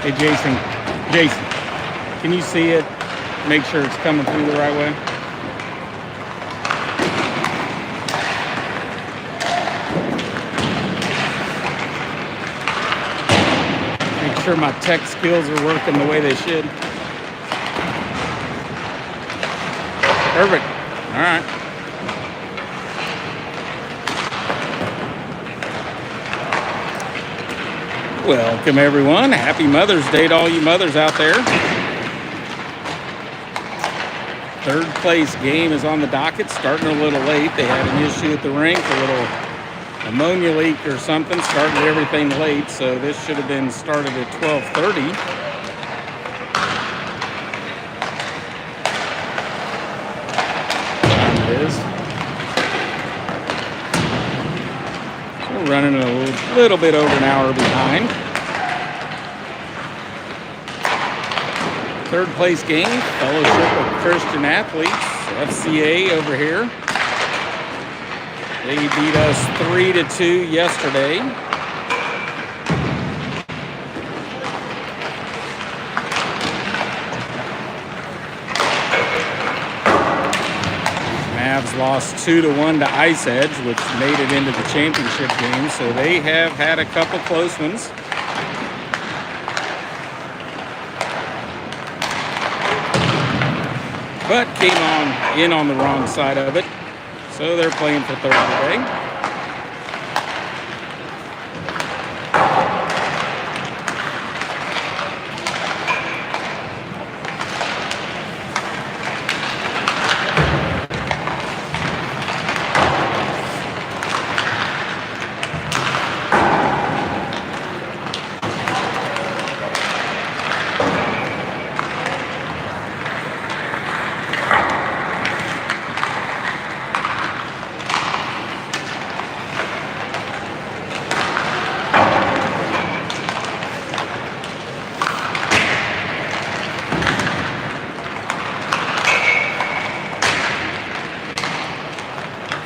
Hey, Jason, can you see it? Make sure it's coming through the right way. Make sure my tech skills are working the way they should. Perfect. All right. Welcome, everyone. Happy Mother's Day to all you mothers out there. Third place game is on the docket, starting a little late. They had an issue at the rink, a little ammonia leak or something, started everything late, so this should have been started at 12:30. It is. So we're running a little bit over an hour behind. Third place game, Fellowship of Christian Athletes, FCA over here. They beat us 3-2 yesterday. Mavs lost 2-1 to Ice Edge, which made it into the championship game, so they have had a couple close ones. But came in on the wrong side of it. So they're playing for third today.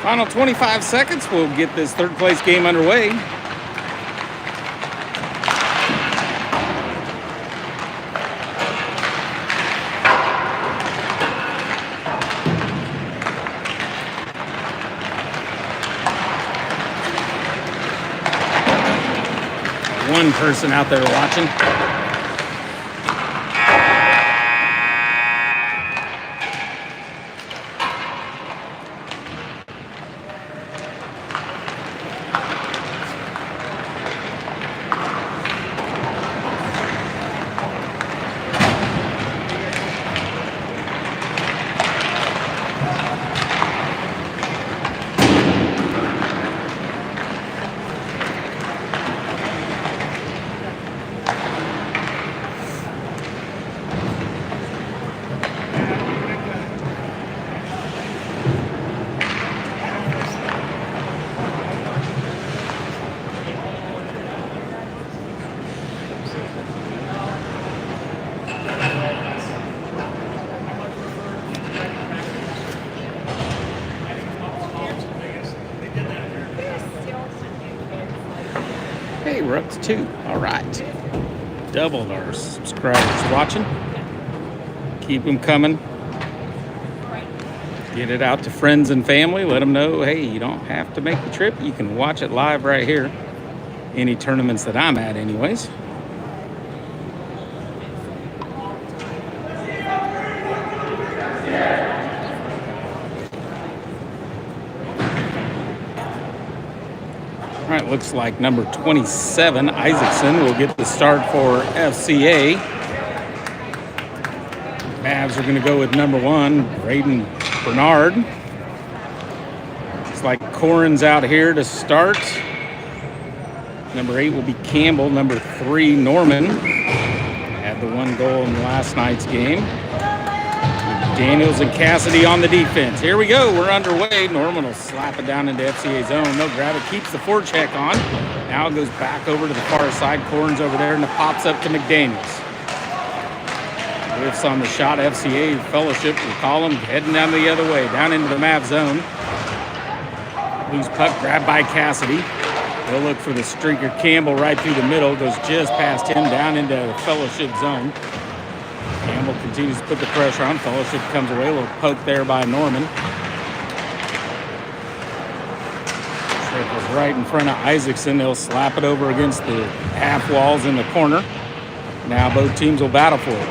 Final 25 seconds, we'll get this third place game underway. One person out there watching. Hey, we're up to 2. All right. Doubled our subscribers watching. Keep them coming. Get it out to friends and family. Let them know, hey, you don't have to make the trip. You can watch it live right here. Any tournaments that I'm at anyways. All right, looks like number 27, Isaacson, will get the start for FCA. Mavs are going to go with number 1, Braden Bernard. Looks like Corin's out here to start. Number 8 will be Campbell. Number 3, Norman. Had the 1 goal in last night's game. Daniels and Cassidy on the defense. Here we go. We're underway. Norman will slap it down into FCA zone. They'll grab it. Keeps the forecheck on. Now it goes back over to the far side. Corns over there, and it pops up to McDaniels. Whiffs on the shot. FCA Fellowship will call him. Heading down the other way. Down into the Mav zone. Loose puck grabbed by Cassidy. They'll look for the streaker Campbell right through the middle. Goes just past him down into the fellowship zone. Campbell continues to put the pressure on. Fellowship comes away. A little poke there by Norman. Triples right in front of Isaacson. They'll slap it over against the half walls in the corner. Now both teams will battle for it.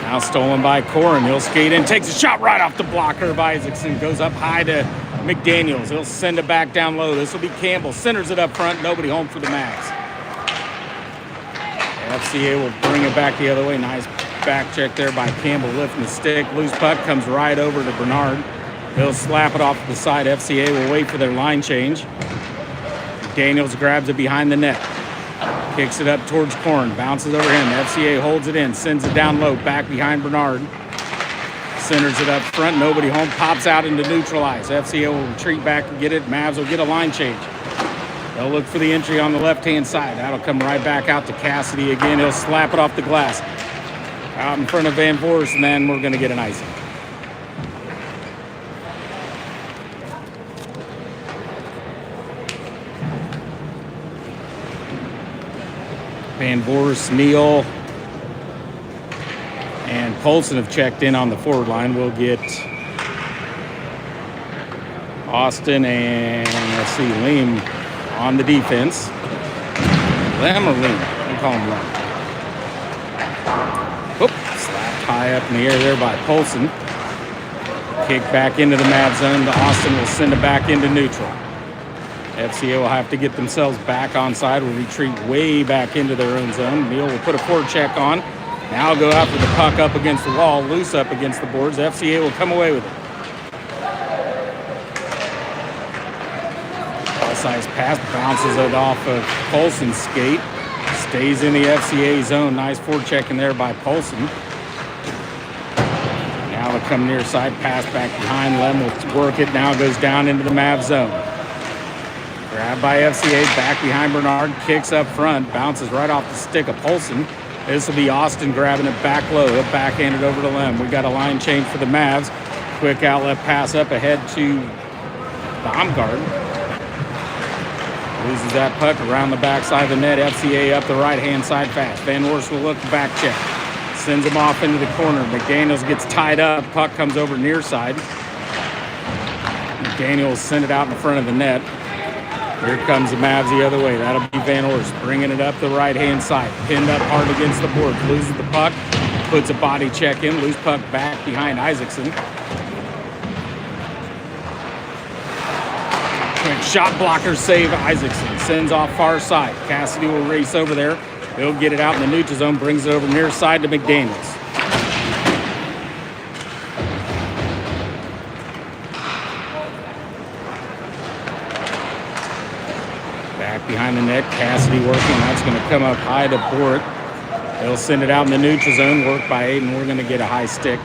Now stolen by Corin. He'll skate in, takes a shot right off the blocker of Isaacson. Goes up high to McDaniels. He'll send it back down low. This will be Campbell. Centers it up front. Nobody home for the Mavs. FCA will bring it back the other way. Nice back check there by Campbell, lifting the stick. Loose puck comes right over to Bernard. He'll slap it off to the side. FCA will wait for their line change. Daniels grabs it behind the net. Kicks it up towards Corn. Bounces over him. FCA holds it in. Sends it down low. Back behind Bernard. Centers it up front. Nobody home. Pops out into neutralize. FCA will retreat back and get it. Mavs will get a line change. They'll look for the entry on the left-hand side. That'll come right back out to Cassidy again. He'll slap it off the glass. Out in front of Van Voorst, and then we're going to get an icing. Van Voorst, Neal, and Polson have checked in on the forward line. We'll get Austin and, let's see, Leem on the defense. Lem or Leem? We call him Lem. Oop, slapped high up in the air there by Polson. Kick back into the Mavs zone. Austin will send it back into neutral. FCA will have to get themselves back onside. Will retreat way back into their own zone. Neal will put a forward check on. Now go after the puck up against the wall, loose up against the boards. FCA will come away with it. Size pass, bounces it off of Polson's skate. Stays in the FCA zone. Nice forward check in there by Polson. Now they'll come near side, pass back behind. Lem will work it. Now goes down into the Mavs zone. Grabbed by FCA, back behind Bernard. Kicks up front, bounces right off the stick of Polson. This will be Austin grabbing it back low. He'll backhand it over to Lem. We got a line change for the Mavs. Quick outlet pass up ahead to Baumgart. Loses that puck around the backside of the net. FCA up the right-hand side fast. Van Voorst will look back check. Sends him off into the corner. McDaniels gets tied up. Puck comes over near side. McDaniels send it out in front of the net. Here comes the Mavs the other way. That'll be Van Voorst bringing it up the right-hand side. Pinned up hard against the boards. Loses the puck. Puts a body check in. Loose puck back behind Isaacson. Shot blocker save Isaacson. Sends off far side. Cassidy will race over there. He'll get it out in the neutral zone. Brings it over near side to McDaniels. Back behind the net. Cassidy working. That's going to come up high to Bort. They'll send it out in the neutral zone. Work by Aiden. We're going to get a high stick.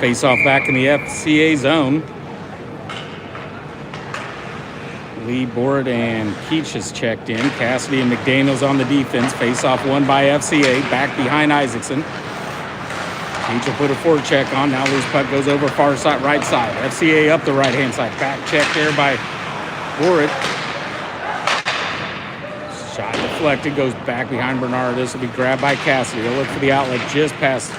Face off back in the FCA zone. Lee, Bort, and Keach has checked in. Cassidy and McDaniels on the defense. Face off won by FCA. Back behind Isaacson. Keach will put a forward check on. Now loose puck goes over far side, right side. FCA up the right-hand side. Back check there by Bort. Shot deflected. Goes back behind Bernard. This will be grabbed by Cassidy. They'll look for the outlet just past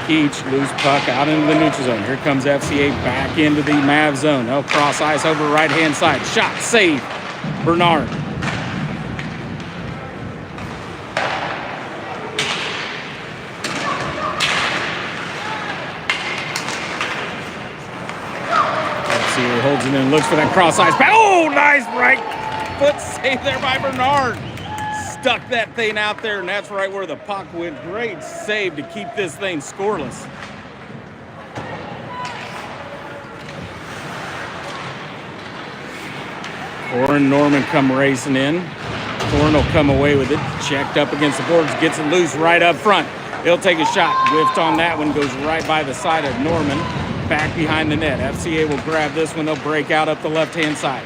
Keach. Loose puck out into the neutral zone. Here comes FCA back into the Mav zone. They'll cross ice over right-hand side. Shot, save, Bernard. FCA holds it in, looks for that cross ice pass. Oh, nice right foot save there by Bernard. Stuck that thing out there, and that's right where the puck went. Great save to keep this thing scoreless. Corin Norman come racing in. Corin will come away with it. Checked up against the boards, gets it loose right up front. He'll take a shot. Whiffed on that one, goes right by the side of Norman. Back behind the net. FCA will grab this one. They'll break out up the left-hand side.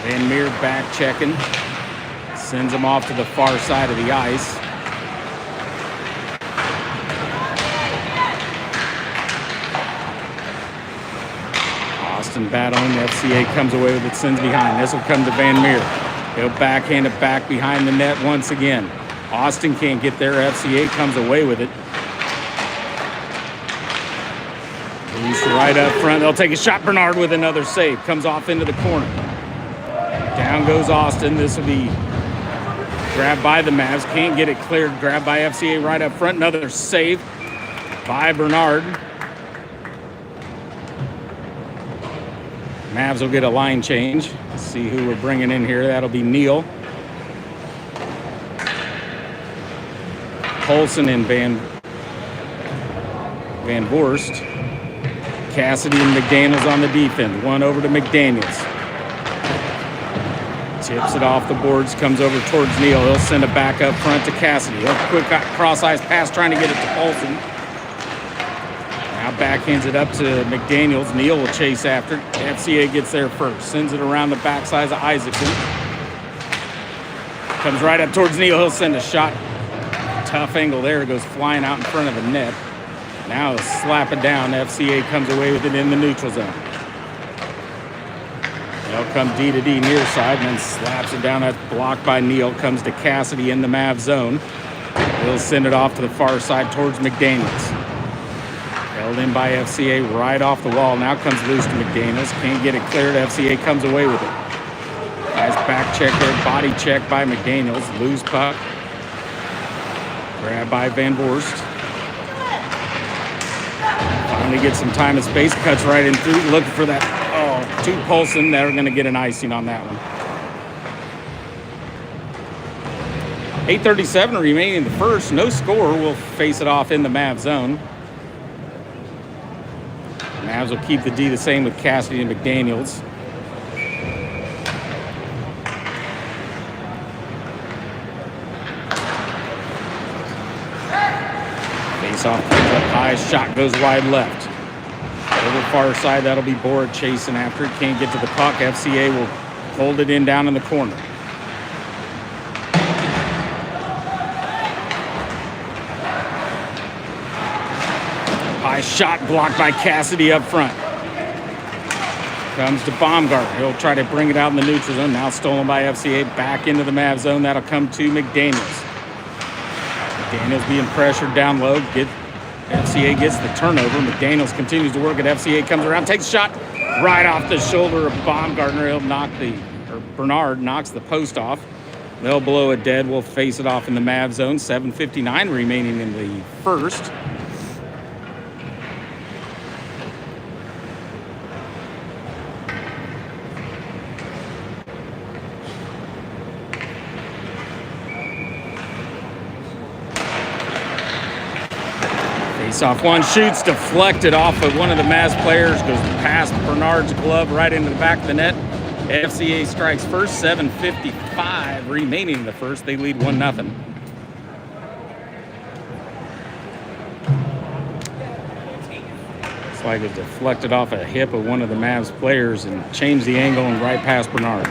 Van Meer back checking. Sends him off to the far side of the ice. Austin battling. FCA comes away with it, sends behind. This will come to Van Meer. He'll backhand it back behind the net once again. Austin can't get there. FCA comes away with it. He's right up front. They'll take a shot. Bernard with another save. Comes off into the corner. Down goes Austin. This will be grabbed by the Mavs. Can't get it cleared. Grabbed by FCA right up front. Another save by Bernard. Mavs will get a line change. Let's see who we're bringing in here. That'll be Neal. Colson and Van Voorst. Cassidy and McDaniels on the defense. One over to McDaniels. Tips it off the boards, comes over towards Neal. He'll send it back up front to Cassidy. A quick cross-ice pass trying to get it to Colson. Now backhands it up to McDaniels. Neal will chase after it. FCA gets there first. Sends it around the backside of Isaacson. Comes right up towards Neal. He'll send a shot. Tough angle there. It goes flying out in front of the net. Now he'll slap it down. FCA comes away with it in the neutral zone. They'll come D to D near side and then slaps it down. That's blocked by Neal. Comes to Cassidy in the Mav zone. He'll send it off to the far side towards McDaniels. Held in by FCA right off the wall. Now comes loose to McDaniels. Can't get it cleared. FCA comes away with it. Nice back check there. Body check by McDaniels. Loose puck. Grab by Van Voorst. Finally gets some time and space. Cuts right in through. Looking for that. Oh, to Colson. They're going to get an icing on that one. 8:37 remaining in the first. No score. We'll face it off in the Mav zone. Mavs will keep the D the same with Cassidy and McDaniels. Face-off comes up high. Shot goes wide left. Over far side, that'll be Board chasing after it. Can't get to the puck. FCA will hold it in down in the corner. High shot blocked by Cassidy up front. Comes to Baumgartner. He'll try to bring it out in the neutral zone. Now stolen by FCA. Back into the Mav zone. That'll come to McDaniels. McDaniels being pressured down low. FCA gets the turnover. McDaniels continues to work it. FCA comes around, takes a shot right off the shoulder of Baumgartner. Bernard knocks the post off. They'll blow it dead. We'll face it off in the Mav zone. 7:59 remaining in the first. Off one, shoots, deflected off of one of the Mavs players, goes past Bernard's glove right into the back of the net. FCA strikes first, 7:55 remaining in the first. They lead 1-0. It's like it deflected off a hip of one of the Mavs players and changed the angle and right past Bernard.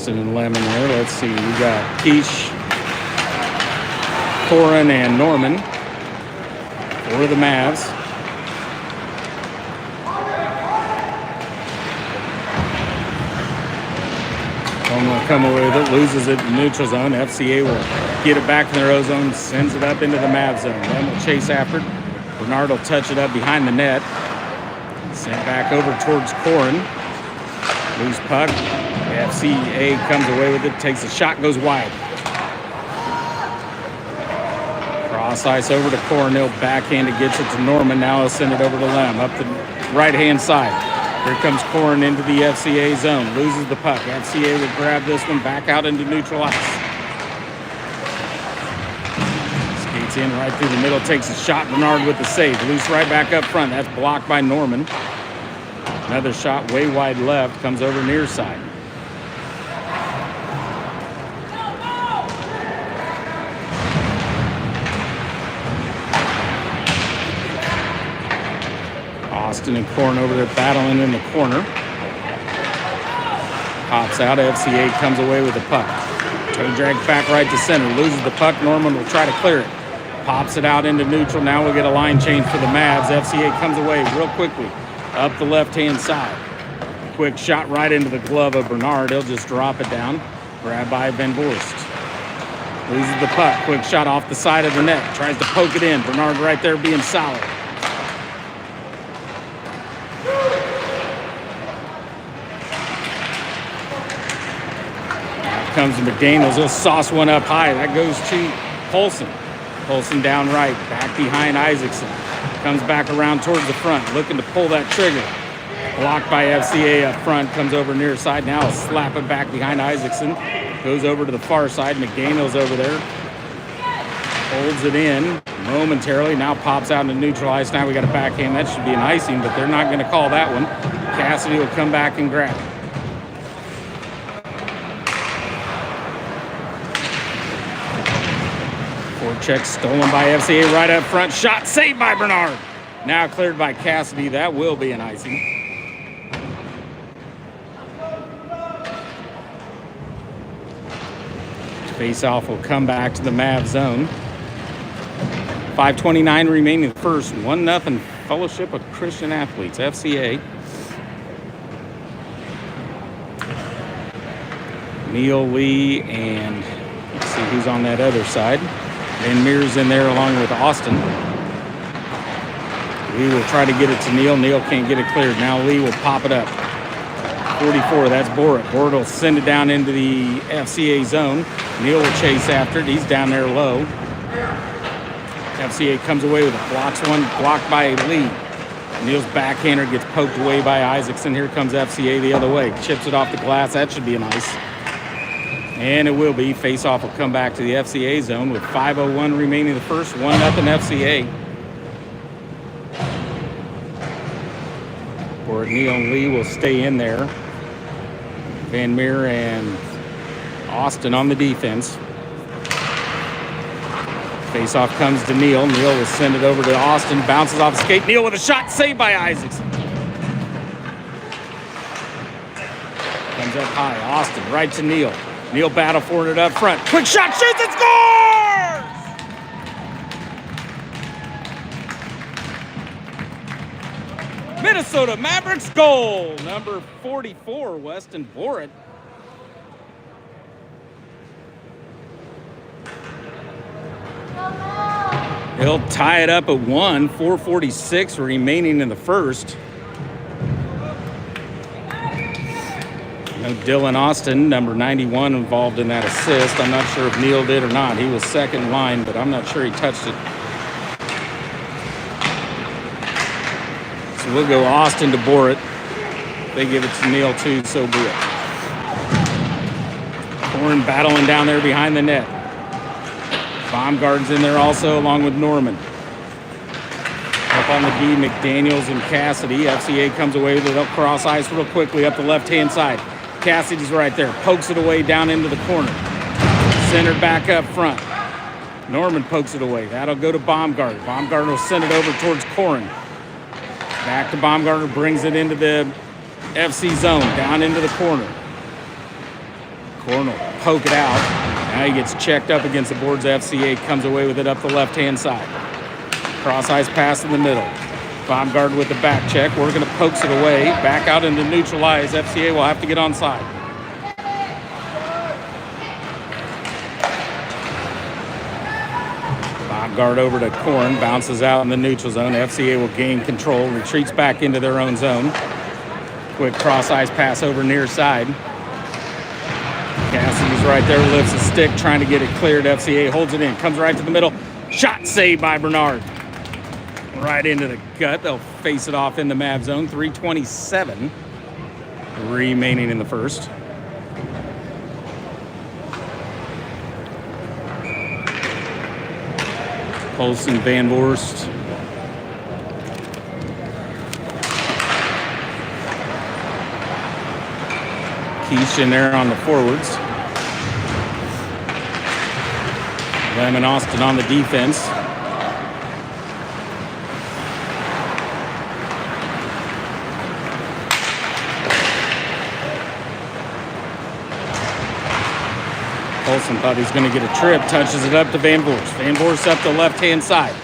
And Lemon there. Let's see. We got Keish, Corin, and Norman for the Mavs. Norman will come away with it, loses it in neutral zone. FCA will get it back in their own zone, sends it up into the Mav zone. Lemon will chase after it. Bernard will touch it up behind the net. Sent back over towards Corin. Loose puck. FCA comes away with it, takes a shot, goes wide. Cross ice over to Cornell, backhand, gets it to Norman. Now he'll send it over to Lem, up the right-hand side. Here comes Corin into the FCA zone, loses the puck. FCA will grab this one back out into neutral ice. Skates in right through the middle, takes a shot. Bernard with the save, loose right back up front. That's blocked by Norman. Another shot way wide left, comes over near side. Austin and Korn over there battling in the corner. Pops out. FCA comes away with the puck. Toe drag back right to center. Loses the puck. Norman will try to clear it. Pops it out into neutral. Now we'll get a line change for the Mavs. FCA comes away real quickly up the left-hand side. Quick shot right into the glove of Bernard. He'll just drop it down. Grabbed by Van Voorst. Loses the puck. Quick shot off the side of the net. Tries to poke it in. Bernard right there being solid. Now comes McDaniels. He'll sauce one up high. That goes to Polson. Polson down right. Back behind Isaacson. Comes back around towards the front. Looking to pull that trigger. Blocked by FCA up front. Comes over near side. Now he'll slap it back behind Isaacson. Goes over to the far side. McDaniels over there. Holds it in momentarily. Now pops out into neutral ice. Now we got a backhand. That should be an icing, but they're not going to call that one. Cassidy will come back and grab it. Check stolen by FCA right up front. Shot saved by Bernard. Now cleared by Cassidy. That will be an icing. Face-off will come back to the Mav zone. 5:29 remaining in the first. 1-0 Fellowship of Christian Athletes, FCA. Neil Lee and let's see who's on that other side. Van Meer's in there along with Austin. Lee will try to get it to Neil. Neil can't get it cleared. Now Lee will pop it up. 44, that's Borat. Borat will send it down into the FCA zone. Neil will chase after it. He's down there low. FCA comes away with it. Blocks one, blocked by Lee. Neil's backhander gets poked away by Isaacson. Here comes FCA the other way. Chips it off the glass. That should be an ice. And it will be. Face-off will come back to the FCA zone with 5:01 remaining in the first. 1-0 FCA. Borat, Neil, and Lee will stay in there. Van Meer and Austin on the defense. Face-off comes to Neil. Neil will send it over to Austin. Bounces off the skate. Neil with a shot saved by Isaacson. Comes up high. Austin right to Neil. Neil battle for it up front. Quick shot, shoots and scores! Minnesota Mavericks goal. Number 44, Weston Borat. He'll tie it up at 1. 4:46 remaining in the first. Dylan Austin, number 91, involved in that assist. I'm not sure if Neil did or not. He was second line, but I'm not sure he touched it. So we'll go Austin to Borat. They give it to Neil too, so be it. Korn battling down there behind the net. Baumgart's in there also, along with Norman. Up on the D, McDaniels and Cassidy. FCA comes away with it. They'll cross ice real quickly up the left-hand side. Cassidy's right there. Pokes it away down into the corner. Centered back up front. Norman pokes it away. That'll go to Baumgart. Baumgart will send it over towards Koren. Back to Baumgartner. Brings it into the FC zone. Down into the corner. Koren will poke it out. Now he gets checked up against the boards. FCA comes away with it up the left-hand side. Cross ice pass in the middle. Baumgart with the back check. We're going to pokes it away. Back out into neutral ice. FCA will have to get onside. Baumgart over to Korn. Bounces out in the neutral zone. FCA will gain control. Retreats back into their own zone. Quick cross ice pass over near side. Cassidy's right there. Lifts a stick trying to get it cleared. FCA holds it in. Comes right to the middle. Shot saved by Bernard. Right into the gut. They'll face it off in the Mav zone. 3:27 remaining in the first. Polson, Van Voorst. Keish in there on the forwards. Lemon Austin on the defense. Olsen thought he's going to get a trip, touches it up to Van Voorst. Van Voorst up the left-hand side.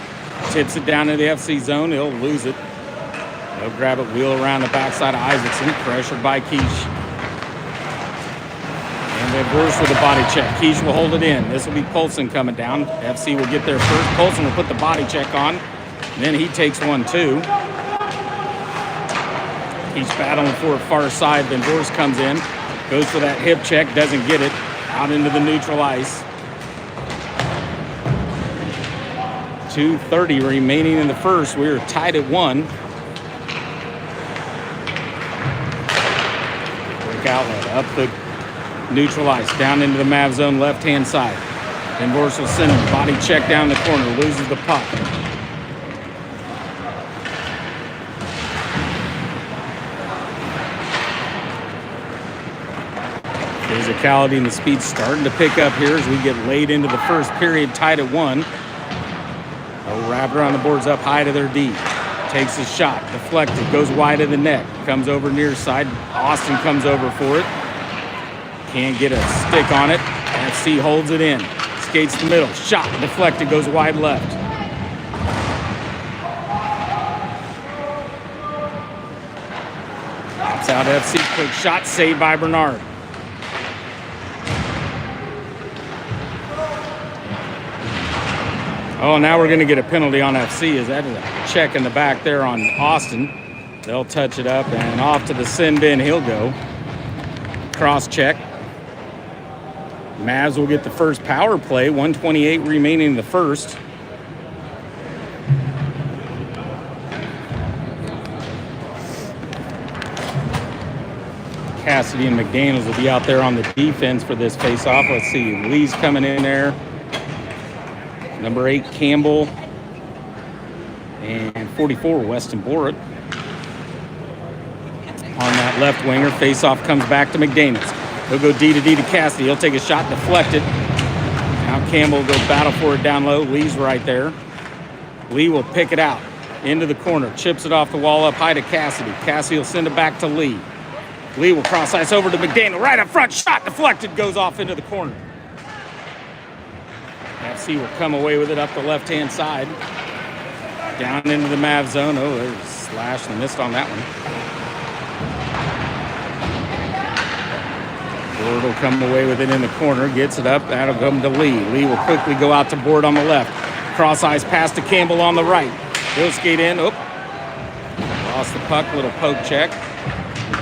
Tips it down to the FC zone. He'll lose it. He'll grab it, wheel around the backside of Isaacson. Pressured by Keish. And Van Voorst with a body check. Keish will hold it in. This will be Polson coming down. FC will get there first. Polson will put the body check on. Then he takes one, too. Keish battling for it far side. Van Voorst comes in. Goes for that hip check. Doesn't get it. Out into the neutral ice. 2:30 remaining in the first. We are tied at 1. Quick outlet up the neutral ice. Down into the Mav zone left-hand side. Van Voorst will send him. Body check down the corner. Loses the puck. Physicality and the speed starting to pick up here as we get late into the first period, tied at 1. A Raptor on the boards up high to their D. Takes a shot, deflected, goes wide of the net. Comes over near side. Austin comes over for it. Can't get a stick on it. FC holds it in. Skates the middle. Shot, deflected, goes wide left. Pops out FC. Quick shot, saved by Bernard. Oh, now we're going to get a penalty on FC. Is that a check in the back there on Austin? They'll touch it up and off to the sin bin he'll go. Cross check. Mavs will get the first power play. 1:28 remaining in the first. Cassidy and McDaniels will be out there on the defense for this face-off. Let's see. Lee's coming in there. Number 8, Campbell. And 44, Weston Borrett. On that left winger, face-off comes back to McDaniels. He'll go D to D to Cassidy. He'll take a shot, deflected. Now Campbell will go battle for it down low. Lee's right there. Lee will pick it out into the corner. Chips it off the wall up high to Cassidy. Cassidy will send it back to Lee. Lee will cross ice over to McDaniel. Right up front, shot deflected, goes off into the corner. FC will come away with it up the left-hand side. Down into the Mav zone. Oh, there's a slash and missed on that one. Board will come away with it in the corner. Gets it up. That'll come to Lee. Lee will quickly go out to Board on the left. Cross ice pass to Campbell on the right. He'll skate in. Oop. Lost the puck. Little poke check.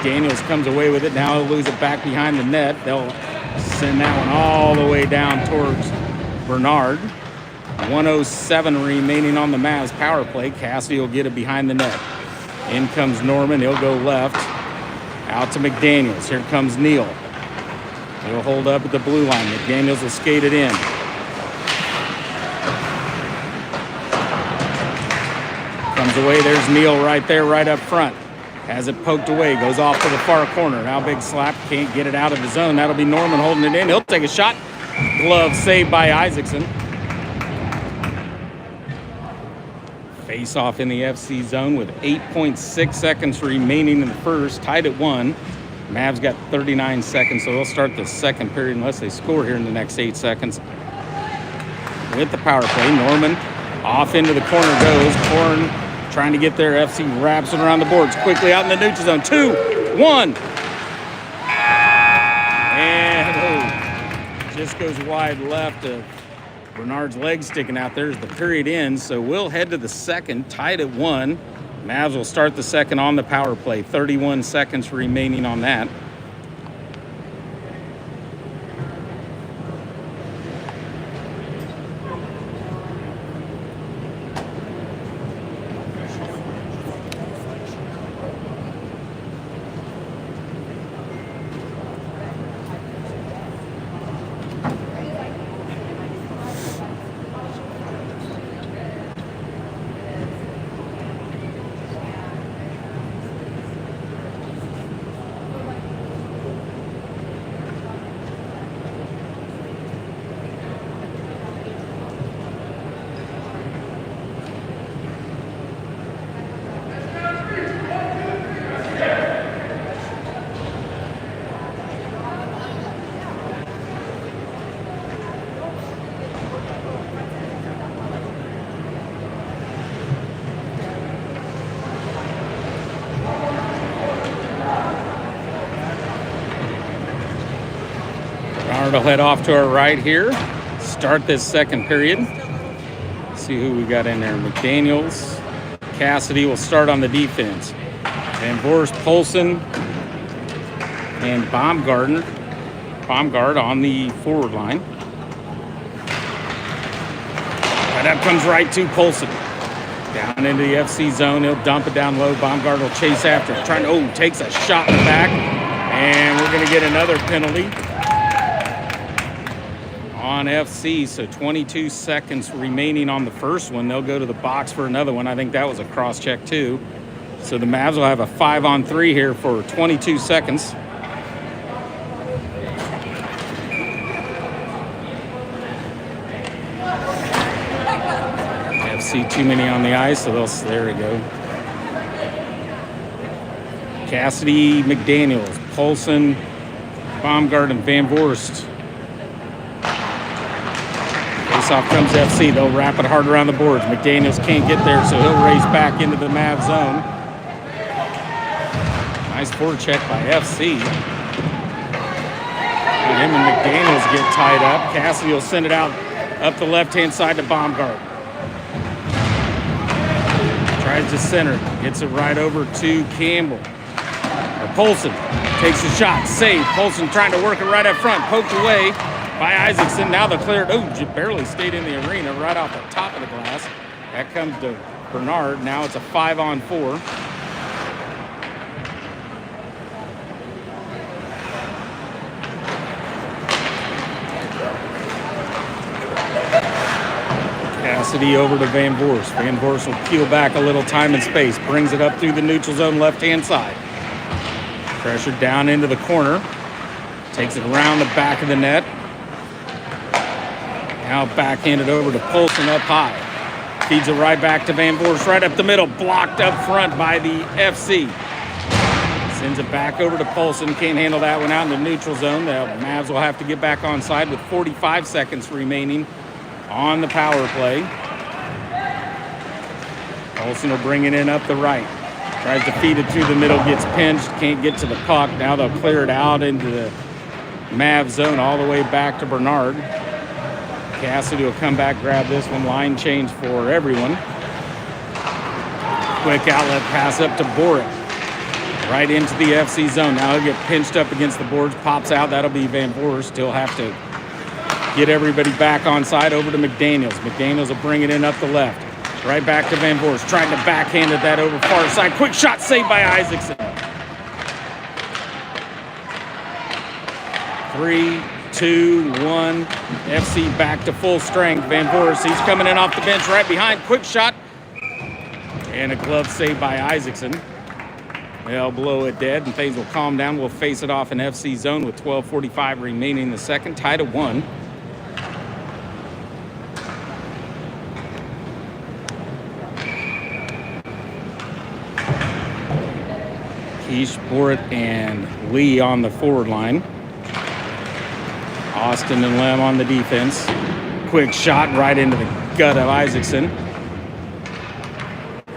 Daniels comes away with it. Now he'll lose it back behind the net. They'll send that one all the way down towards Bernard. 1:07 remaining on the Mavs power play. Cassidy will get it behind the net. In comes Norman. He'll go left. Out to McDaniels. Here comes Neal. He'll hold up at the blue line. McDaniels will skate it in. Comes away. There's Neal right there, right up front. Has it poked away. Goes off to the far corner. Now big slap. Can't get it out of the zone. That'll be Norman holding it in. He'll take a shot. Glove saved by Isaacson. Face off in the FC zone with 8.6 seconds remaining in the first. Tied at 1. Mavs got 39 seconds, so they'll start the second period unless they score here in the next 8 seconds. With the power play, Norman off into the corner goes. Corn trying to get there. FC wraps it around the boards. Quickly out in the neutral zone. 2-1. And just goes wide left. Bernard's leg sticking out there as the period ends. So we'll head to the second, tied at 1. Mavs will start the second on the power play. 31 seconds remaining on that. Bernard will head off to our right here. Start this second period. See who we got in there. McDaniels. Cassidy will start on the defense. Van Voorst, Polson, and Baumgart on the forward line. And up comes right to Polson. Down into the FC zone. He'll dump it down low. Baumgart will chase after it. Takes a shot in the back. And we're going to get another penalty on FC. So 22 seconds remaining on the first one. They'll go to the box for another one. I think that was a cross-check too. So the Mavs will have a 5-on-3 here for 22 seconds. FC too many on the ice, so there we go. Cassidy, McDaniels, Polson, Baumgart, and Van Voorst. Face-off comes FC. They'll wrap it hard around the boards. McDaniels can't get there, so he'll race back into the Mav zone. Nice forecheck by FC. And him and McDaniels get tied up. Cassidy will send it out up the left-hand side to Baumgart. Tries to center. Gets it right over to Campbell. Polson takes a shot. Save. Polson trying to work it right up front. Poked away by Isaacson. Now they'll clear it. Barely stayed in the arena right off the top of the glass. That comes to Bernard. Now it's a 5-on-4. Cassidy over to Van Voorst. Van Voorst will peel back a little time and space. Brings it up through the neutral zone left-hand side. Pressure down into the corner. Takes it around the back of the net. Now backhanded over to Polson up high. Feeds it right back to Van Voorst, right up the middle. Blocked up front by the FC. Sends it back over to Polson. Can't handle that one out in the neutral zone. The Mavs will have to get back on side with 45 seconds remaining on the power play. Polson will bring it in up the right. Tries to feed it through the middle, gets pinched, can't get to the puck. Now they'll clear it out into the Mav zone all the way back to Bernard. Cassidy will come back, grab this one. Line change for everyone. Quick outlet pass up to Boric. Right into the FC zone. Now he'll get pinched up against the boards, pops out. That'll be Van Voorst. He'll have to get everybody back on side over to McDaniels. McDaniels will bring it in up the left. Right back to Van Voorst. Trying to backhand it that over far side. Quick shot saved by Isaacson. 3, 2, 1. FC back to full strength. Van Voorst, he's coming in off the bench right behind. Quick shot. And a glove saved by Isaacson. They'll blow it dead and things will calm down. We'll face it off in FC zone with 12:45 remaining in the second. Tied at 1. Keish, Boric, and Lee on the forward line. Austin and Lem on the defense. Quick shot right into the gut of Isaacson.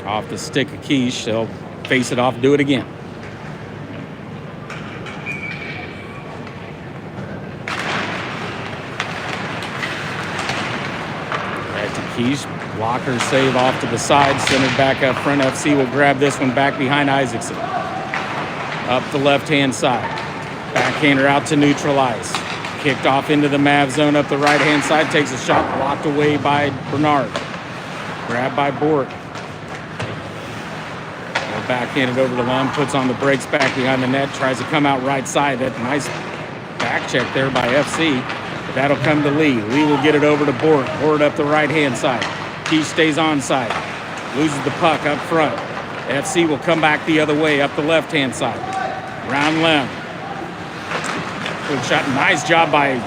Off the stick of Keish. They'll face it off, do it again. Back to Keish. Blocker save off to the side. Centered back up front. FC will grab this one back behind Isaacson. Up the left-hand side. Backhander out to neutral ice. Kicked off into the Mav zone up the right-hand side. Takes a shot. Blocked away by Bernard. Grabbed by Boric. Backhanded over to Lum. Puts on the brakes back behind the net. Tries to come out right side. That nice back check there by FC. But that'll come to Lee. Lee will get it over to Boric. Boric up the right-hand side. Keish stays on side. Loses the puck up front. FC will come back the other way up the left-hand side. Round Lem. Good shot. Nice job by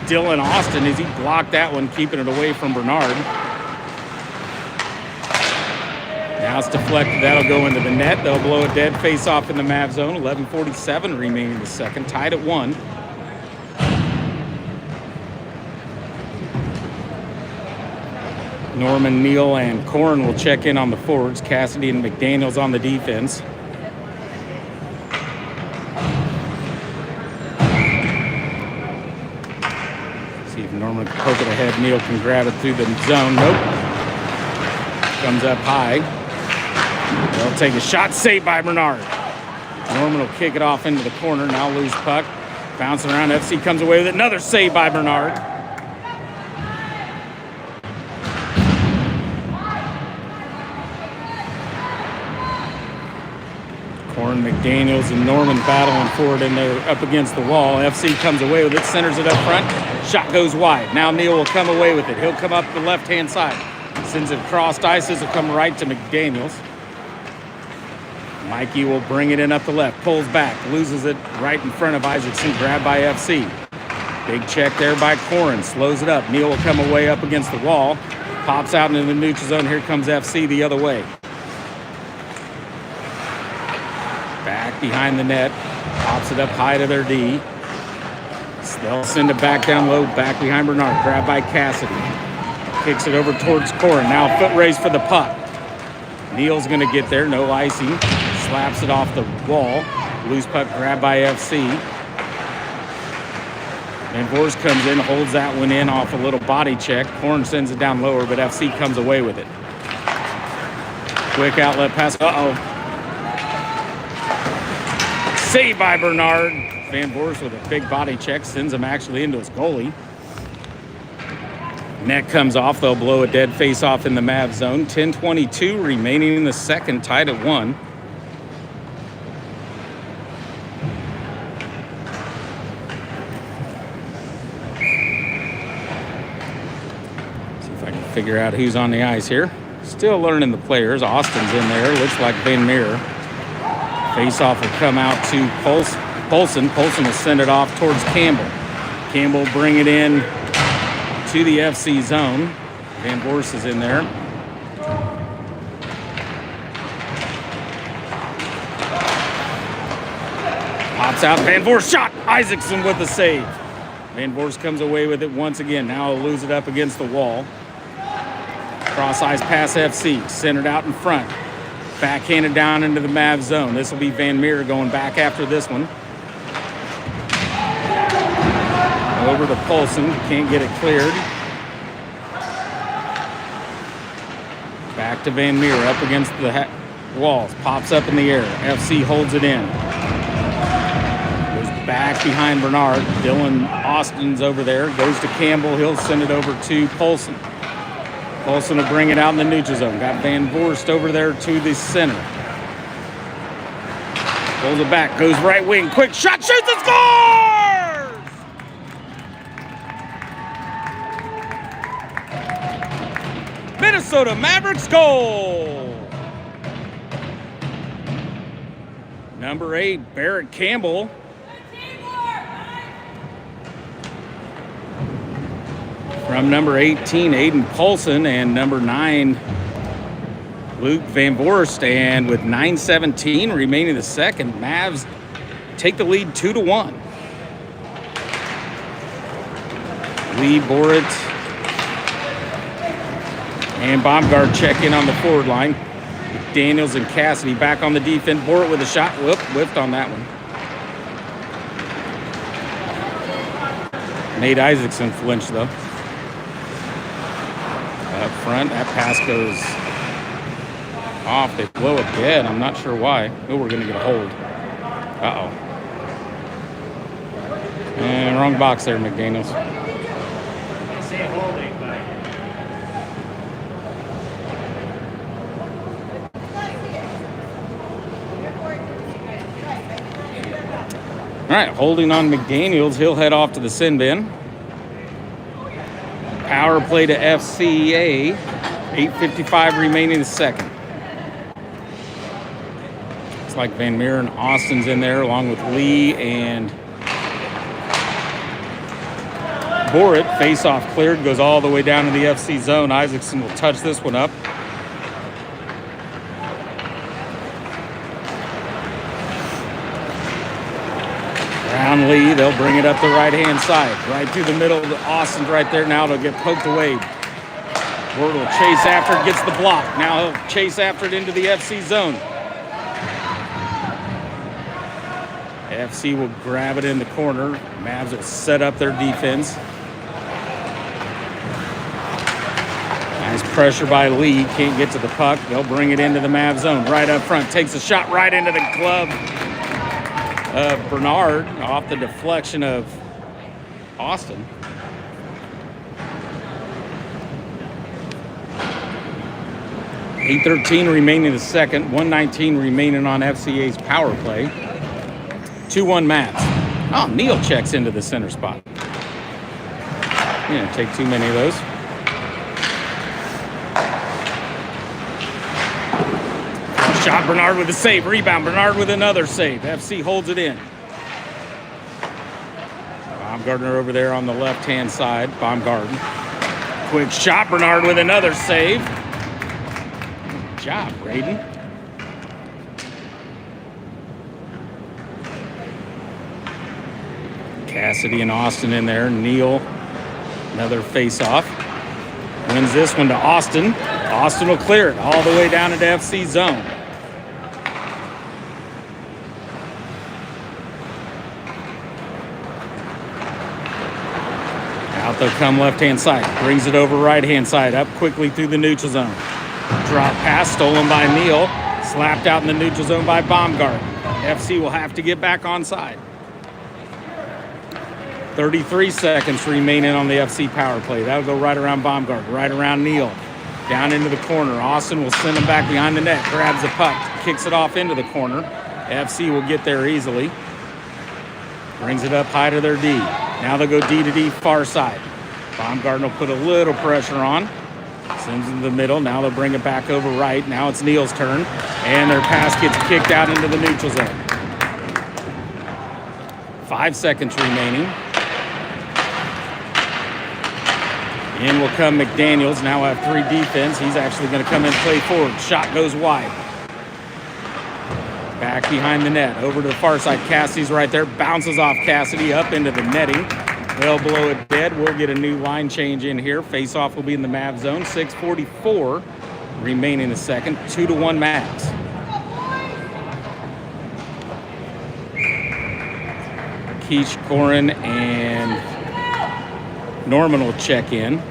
Dylan Austin as he blocked that one, keeping it away from Bernard. Now it's deflected. That'll go into the net. They'll blow a dead face-off in the Mav zone. 11:47 remaining in the second. Tied at 1. Norman, Neal, and Korn will check in on the forwards. Cassidy and McDaniels on the defense. See if Norman can poke it ahead. Neal can grab it through the zone. Nope. Comes up high. They'll take a shot. Saved by Bernard. Norman will kick it off into the corner. Now loose puck. Bouncing around. FC comes away with it. Another save by Bernard. Corn, McDaniels, and Norman battling for it, and they're up against the wall. FC comes away with it. Centers it up front. Shot goes wide. Now Neal will come away with it. He'll come up the left-hand side. Sends it across ice. This will come right to McDaniels. Mikey will bring it in up the left, pulls back, loses it right in front of Isaacson, grabbed by FC. Big check there by Corrin, slows it up. Neal will come away up against the wall, pops out into the neutral zone. Here comes FC the other way. Back behind the net, pops it up high to their D. They'll send it back down low, back behind Bernard, grabbed by Cassidy. Kicks it over towards Corrin. Now foot race for the puck. Neal's going to get there, no icing. Slaps it off the wall. Loose puck grabbed by FC. Van Voorst comes in, holds that one in off a little body check. Corn sends it down lower, but FC comes away with it. Quick outlet pass. Uh-oh. Saved by Bernard. Van Voorst with a big body check. Sends him actually into his goalie. Net comes off. They'll blow a dead face-off in the Mav zone. 10:22 remaining in the second, tied at 1. Figure out who's on the ice here. Still learning the players. Austin's in there. Looks like Van Meer. Face-off will come out to Polson. Polson will send it off towards Campbell. Campbell will bring it in to the FC zone. Van Voorst is in there. Pops out. Van Voorst shot. Isaacson with the save. Van Voorst comes away with it once again. Now he'll lose it up against the wall. Cross ice pass FC, centered out in front. Backhanded down into the Mav zone. This will be Van Meer going back after this one. Over to Polson, can't get it cleared. Back to Van Meer, up against the walls. Pops up in the air. FC holds it in. Goes back behind Bernard. Dylan Austin's over there. Goes to Campbell. He'll send it over to Polson. Polson will bring it out in the neutral zone. Got Van Voorst over there to the center. Pulls it back. Goes right wing. Quick shot. Shoots and scores! Minnesota Mavericks goal. Number 8, Barrett Campbell. From number 18, Aiden Polson, and number 9, Luke Van Voorst. And with 9:17 remaining in the second, Mavs take the lead 2-1. Lee, Borit, and Baumgart check in on the forward line. Daniels and Cassidy back on the defense. Borit with a shot. Whiffed on that one. Nate Isaacson flinched though. Up front, that pass goes off. They blow it dead. I'm not sure why. Oh, we're going to get a hold. Uh-oh. And wrong box there, McDaniels. All right, holding on McDaniels. He'll head off to the sin bin. Power play to FCA. 8:55 remaining in the second. It's like Van Meer and Austin's in there along with Lee and Borit. Face-off cleared. Goes all the way down to the FC zone. Isaacson will touch this one up. Around Lee, they'll bring it up the right-hand side. Right through the middle. Austin's right there now. They'll get poked away. Ward will chase after it, gets the block. Now he'll chase after it into the FC zone. FC will grab it in the corner. Mavs will set up their defense. Nice pressure by Lee. Can't get to the puck. They'll bring it into the Mav zone. Right up front. Takes a shot right into the glove of Bernard off the deflection of Austin. .8:13 remaining in the second. 1:19 remaining on FCA's power play. 2-1 Mavs. Oh, Neal checks into the center spot. Yeah, take too many of those. Shot, Bernard with a save. Rebound, Bernard with another save. FC holds it in. Baumgartner over there on the left-hand side. Baumgartner. Quick shot, Bernard with another save. Good job, Braden. Cassidy and Austin in there. Neal, another face-off. Wins this one to Austin. Austin will clear it all the way down into FC zone. Out they'll come left-hand side. Brings it over right-hand side. Up quickly through the neutral zone. Drop pass stolen by Neal. Slapped out in the neutral zone by Baumgartner. FC will have to get back onside. 33 seconds remaining on the FC power play. That'll go right around Baumgartner, right around Neal. Down into the corner. Austin will send him back behind the net. Grabs the puck. Kicks it off into the corner. FC will get there easily. Brings it up high to their D. Now they'll go D to D far side. Baumgartner will put a little pressure on. Sends it in the middle. Now they'll bring it back over right. Now it's Neal's turn. And their pass gets kicked out into the neutral zone. 5 seconds remaining. In will come McDaniels. Now we'll have 3 defense. He's actually going to come in and play forward. Shot goes wide. Back behind the net. Over to the far side. Cassidy's right there. Bounces off Cassidy up into the netting. They'll blow it dead. We'll get a new line change in here. Face-off will be in the Mav zone. 6:44 remaining in the second. 2-1 Mavs. Keish, Corin, and Norman will check in.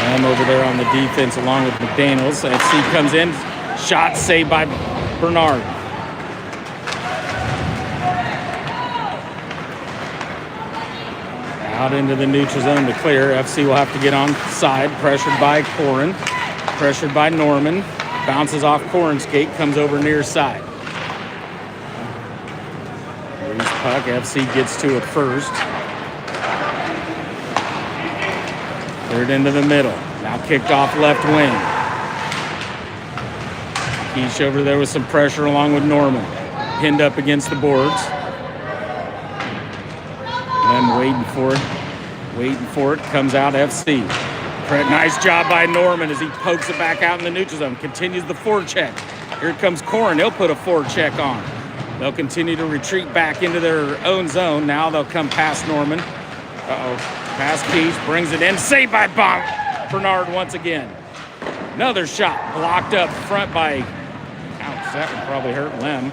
I'm over there on the defense along with McDaniels. FC comes in. Shot saved by Bernard. Out into the neutral zone to clear. FC will have to get on side. Pressured by Corin. Pressured by Norman. Bounces off Corin's skate. Comes over near side. Loose puck. FC gets to it first. Third into the middle. Now kicked off left wing. Keish over there with some pressure along with Norman. Pinned up against the boards. Lem waiting for it. Waiting for it. Comes out FC. Nice job by Norman as he pokes it back out in the neutral zone. Continues the forecheck. Here comes Corin. He'll put a forecheck on. They'll continue to retreat back into their own zone. Now they'll come past Norman. Uh-oh. Past Keish. Brings it in. Saved by Bernard once again. Another shot. Blocked up front by... Ouch, that would probably hurt Lem.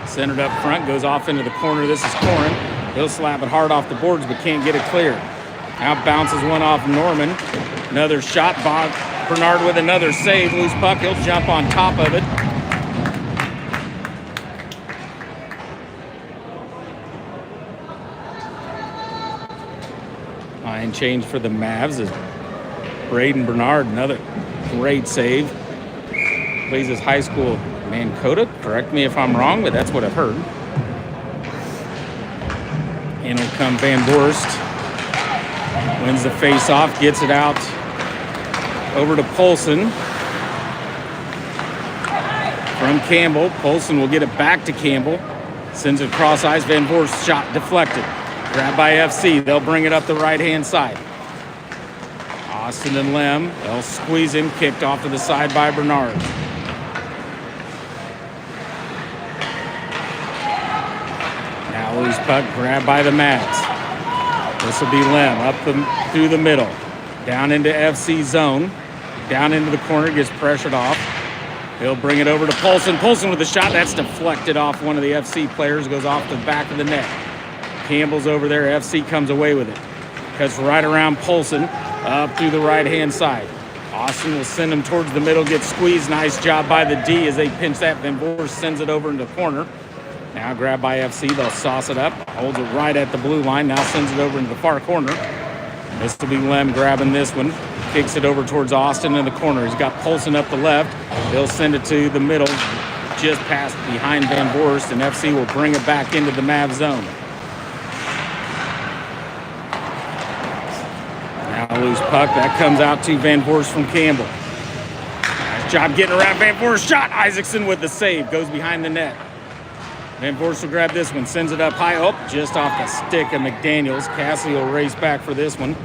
Centered up front. Goes off into the corner. This is Corin. He'll slap it hard off the boards, but can't get it clear. Now bounces one off Norman. Another shot. Bernard with another save. Loose puck. He'll jump on top of it. Line change for the Mavs is Braden Bernard. Another great save. Plays his high school Mancota. Correct me if I'm wrong, but that's what I've heard. In will come Van Voorst. Wins the face-off, gets it out over to Polson. From Campbell, Polson will get it back to Campbell. Sends it across ice, Van Voorst shot deflected. Grabbed by FC, they'll bring it up the right-hand side. Austin and Lem, they'll squeeze him, kicked off to the side by Bernard. Now loose puck, grabbed by the Mavs. This will be Lem up through the middle, down into FC zone, down into the corner, gets pressured off. He'll bring it over to Polson. Polson with a shot that's deflected off one of the FC players, goes off the back of the net. Campbell's over there. FC comes away with it. Cuts right around Polson, up through the right-hand side. Austin will send him towards the middle, gets squeezed. Nice job by the D as they pinch that. Van Voorst sends it over into the corner. Now grabbed by FC. They'll sauce it up. Holds it right at the blue line. Now sends it over into the far corner. This will be Lem grabbing this one. Kicks it over towards Austin in the corner. He's got Polson up the left. They'll send it to the middle, just past behind Van Voorst, and FC will bring it back into the Mav zone. Now loose puck. That comes out to Van Voorst from Campbell. Nice job getting around Van Voorst. Shot. Isaacson with the save. Goes behind the net. Van Voorst will grab this one. Sends it up high. Oh, just off the stick of McDaniels. Cassidy will race back for this one.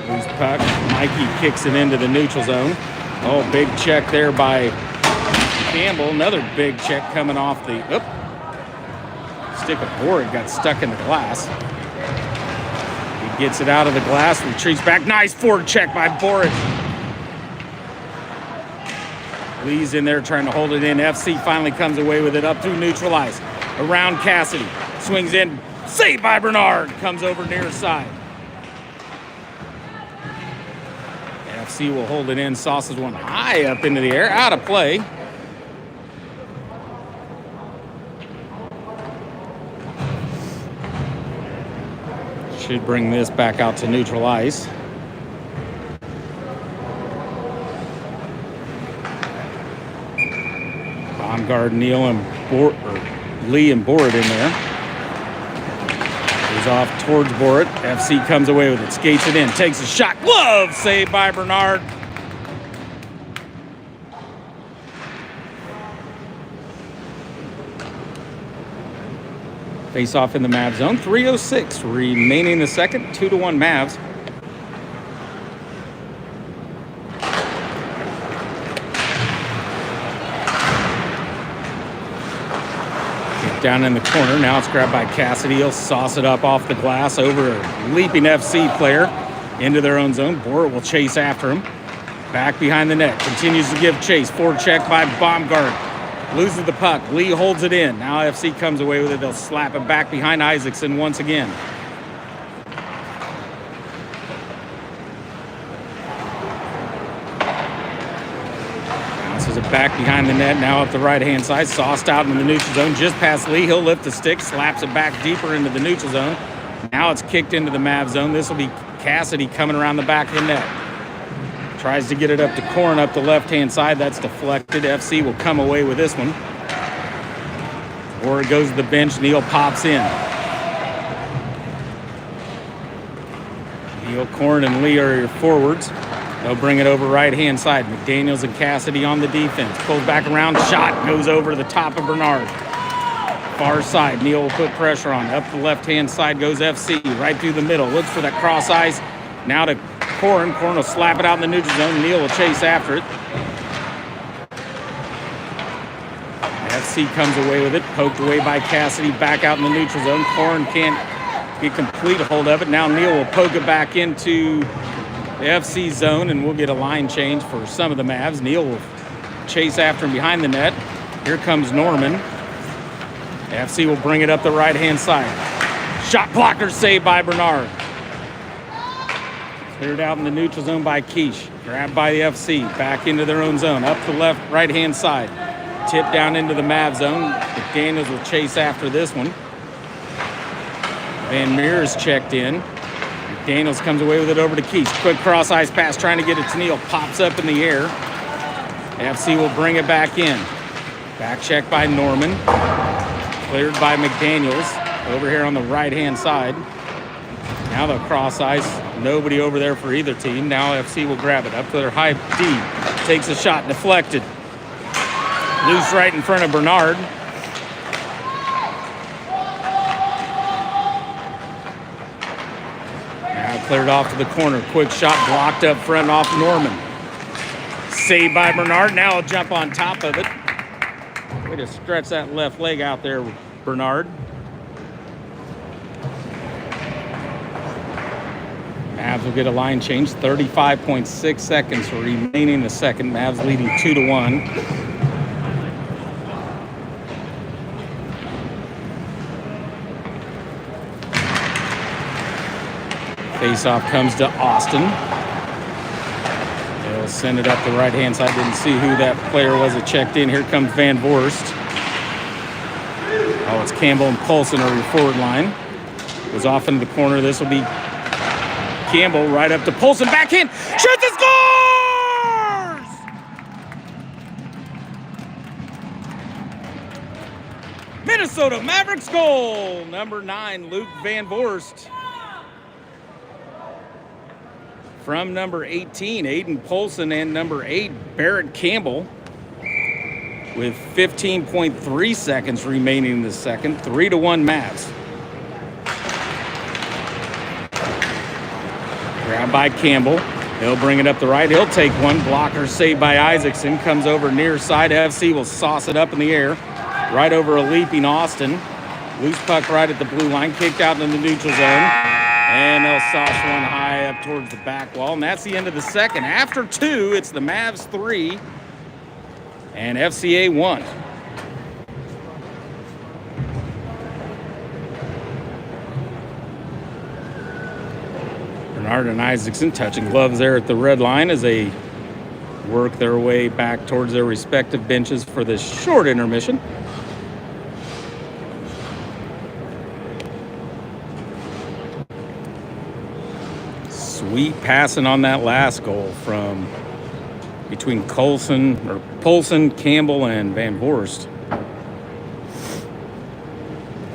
Loose puck. Mikey kicks it into the neutral zone. Oh, big check there by Campbell. Another big check coming off the stick of Boric. Got stuck in the glass. He gets it out of the glass. Retreats back. Nice forward check by Boric. Lee's in there trying to hold it in. FC finally comes away with it up through neutral ice. Around Cassidy. Swings in. Saved by Bernard. Comes over near side. FC will hold it in. Sauces one high up into the air. Out of play. Should bring this back out to neutral ice. Baumgart, Neal, and Lee and Borrett in there. Goes off towards Borrett. FC comes away with it. Skates it in. Takes a shot. Glove saved by Bernard. Face off in the Mavs zone. 3:06 remaining in the second. 2-1 Mavs. Down in the corner. Now it's grabbed by Cassidy. He'll sauce it up off the glass over a leaping FC player into their own zone. Borrett will chase after him. Back behind the net. Continues to give chase. Forward check by Baumgart. Loses the puck. Lee holds it in. Now FC comes away with it. They'll slap it back behind Isaacson once again. Bounces it back behind the net. Now up the right-hand side. Sauced out in the neutral zone. Just past Lee. He'll lift the stick. Slaps it back deeper into the neutral zone. Now it's kicked into the Mav zone. This will be Cassidy coming around the back of the net. Tries to get it up to Korn up the left-hand side. That's deflected. FC will come away with this one. Or it goes to the bench. Neal pops in. Neal, Korn, and Lee are your forwards. They'll bring it over right-hand side. McDaniels and Cassidy on the defense. Pulls back around. Shot goes over the top of Bernard. Far side. Neal will put pressure on. Up the left-hand side goes FC. Right through the middle. Looks for that cross ice. Now to Korn. Korn will slap it out in the neutral zone. Neal will chase after it. FC comes away with it. Poked away by Cassidy. Back out in the neutral zone. Korn can't get complete hold of it. Now Neal will poke it back into the FC zone, and we'll get a line change for some of the Mavs. Neal will chase after him behind the net. Here comes Norman. FC will bring it up the right-hand side. Shot blocker saved by Bernard. Cleared out in the neutral zone by Quiche. Grabbed by the FC. Back into their own zone. Up the left, right-hand side. Tip down into the Mav zone. McDaniels will chase after this one. Van Meer is checked in. McDaniels comes away with it over to Quiche. Quick cross ice pass trying to get it to Neal. Pops up in the air. FC will bring it back in. Back check by Norman. Cleared by McDaniels. Over here on the right-hand side. Now the cross ice. Nobody over there for either team. Now FC will grab it up to their high D. Takes a shot. Deflected. Loose right in front of Bernard. Now cleared off to the corner. Quick shot blocked up front off Norman. Saved by Bernard. Now he'll jump on top of it. Way to stretch that left leg out there, Bernard. Mavs will get a line change. 35.6 seconds remaining in the second. Mavs leading 2-1. Face-off comes to Austin. They'll send it up the right-hand side. Didn't see who that player was that checked in. Here comes Van Voorst. Oh, it's Campbell and Poulsen over your forward line. Goes off into the corner. This will be Campbell right up to Poulsen. Backhand. Shoots and scores! Minnesota Mavericks goal. Number 9, Luke Van Voorst. From number 18, Aiden Poulsen, and number 8, Barrett Campbell. With 15.3 seconds remaining in the second. 3-1 Mavs. Grabbed by Campbell. He'll bring it up the right. He'll take one. Blocker saved by Isaacson. Comes over near side. FC will sauce it up in the air. Right over a leaping Austin. Loose puck right at the blue line. Kicked out in the neutral zone. And they'll sauce one high up towards the back wall. And that's the end of the second. After 2, it's the Mavs 3 and FCA 1. Bernard and Isaacson touching gloves there at the red line as they work their way back towards their respective benches for this short intermission. Sweet passing on that last goal from between Poulsen, Campbell, and Van Voorst.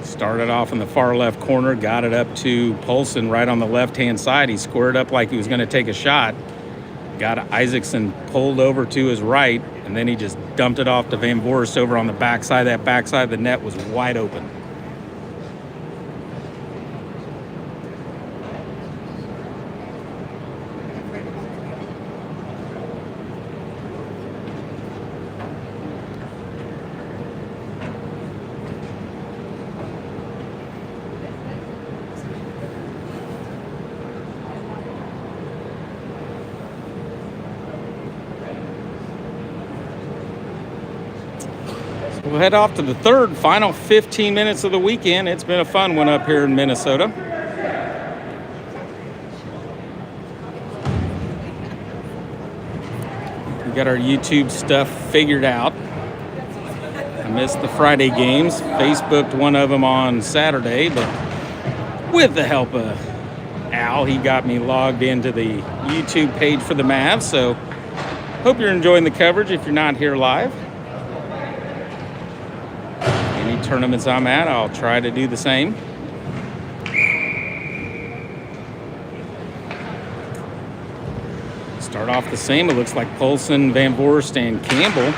Started off in the far left corner, got it up to Poulsen right on the left-hand side. He squared up like he was going to take a shot. Got Isaacson pulled over to his right, and then he just dumped it off to Van Voorst over on the backside. That backside of the net was wide open. We'll head off to the third, final 15 minutes of the weekend. It's been a fun one up here in Minnesota. We got our YouTube stuff figured out. I missed the Friday games. Facebooked one of them on Saturday, but with the help of Al, he got me logged into the YouTube page for the Mavs. So hope you're enjoying the coverage if you're not here live. Tournaments I'm at, I'll try to do the same. Start off the same. It looks like Poulsen, Van Voorst, and Campbell.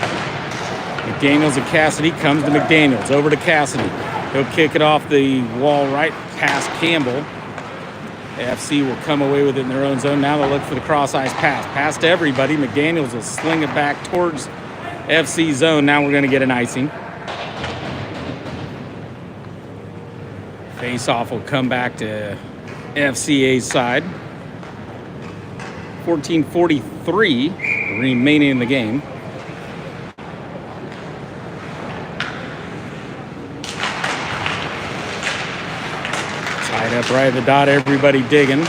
McDaniels and Cassidy. Comes to McDaniels. Over to Cassidy. He'll kick it off the wall right past Campbell. FC will come away with it in their own zone. Now they'll look for the cross-ice pass. Pass to everybody. McDaniels will sling it back towards FC zone. Now we're going to get an icing. Face-off will come back to FCA's side. 14:43 remaining in the game. Tied up right at the dot, everybody digging.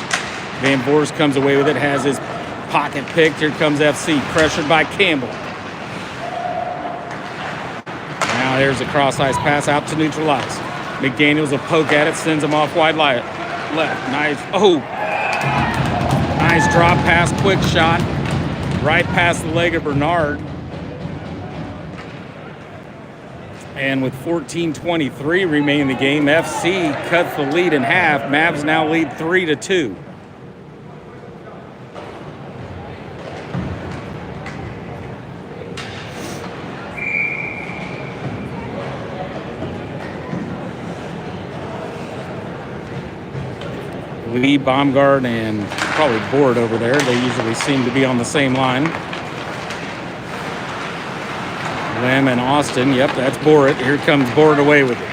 Van Voorst comes away with it, has his pocket picked. Here comes FC, pressured by Campbell. Now there's a cross-ice pass out to neutralize. McDaniels will poke at it, sends him off wide left. Nice. Oh, nice drop pass, quick shot. Right past the leg of Bernard. And with 14:23 remaining in the game, FC cuts the lead in half. Mavs now lead 3-2. Lee, Baumgart, and probably Board over there. They usually seem to be on the same line. Lamb and Austin. Yep, that's Board. Here comes Board away with it.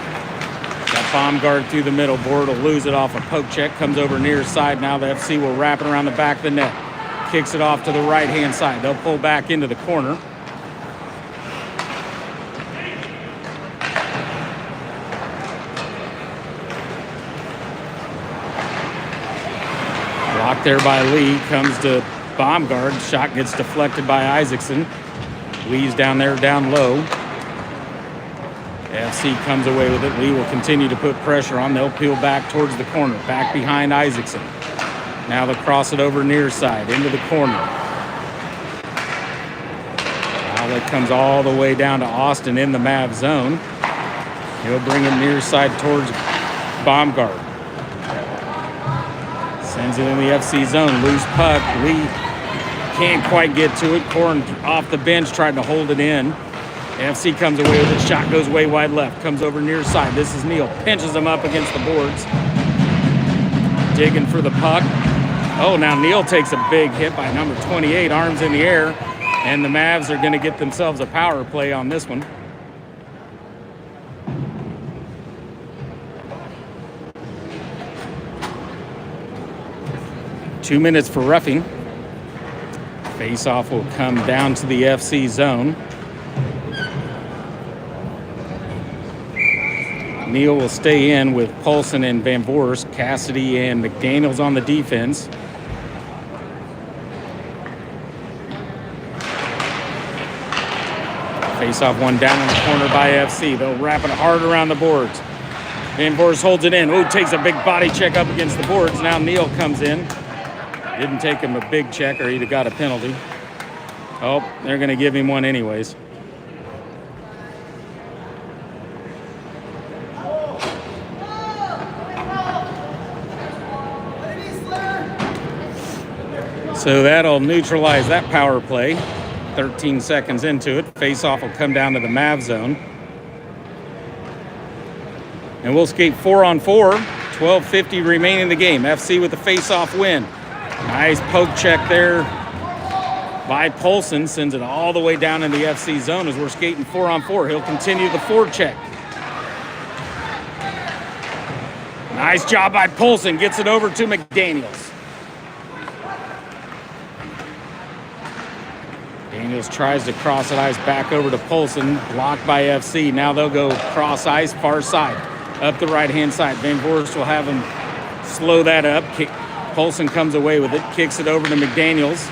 Got Baumgart through the middle. Board will lose it off a poke check. Comes over near side. Now the FC will wrap it around the back of the net. Kicks it off to the right-hand side. They'll pull back into the corner. Blocked there by Lee. Comes to Baumgart. Shot gets deflected by Isaacson. Lee's down there, down low. FC comes away with it. Lee will continue to put pressure on. They'll peel back towards the corner. Back behind Isaacson. Now they'll cross it over near side into the corner. Outlet comes all the way down to Austin in the Mav zone. He'll bring it near side towards Baumgart. Sends it in the FC zone. Loose puck. Lee can't quite get to it. Corn off the bench trying to hold it in. FC comes away with it. Shot goes way wide left. Comes over near side. This is Neal. Pinches him up against the boards. Digging for the puck. Oh, now Neal takes a big hit by number 28. Arms in the air. And the Mavs are going to get themselves a power play on this one. Two minutes for roughing. Face-off will come down to the FC zone. Neal will stay in with Paulson and Van Voorst. Cassidy and McDaniels on the defense. Face-off one down in the corner by FC. They'll wrap it hard around the boards. Van Voorst holds it in. Ooh, takes a big body check up against the boards. Now Neal comes in. Didn't take him a big check or he'd have got a penalty. Oh, they're going to give him one anyways. So that'll neutralize that power play. 13 seconds into it. Face-off will come down to the Mav zone. And we'll skate 4-on-4. 12:50 remaining in the game. FC with the face-off win. Nice poke check there by Paulson. Sends it all the way down in the FC zone as we're skating 4-on-4. He'll continue the forecheck. Nice job by Paulson. Gets it over to McDaniels. Daniels tries to cross it ice back over to Paulson. Blocked by FC. Now they'll go cross ice, far side. Up the right-hand side. Van Voorst will have him slow that up. Paulson comes away with it. Kicks it over to McDaniels.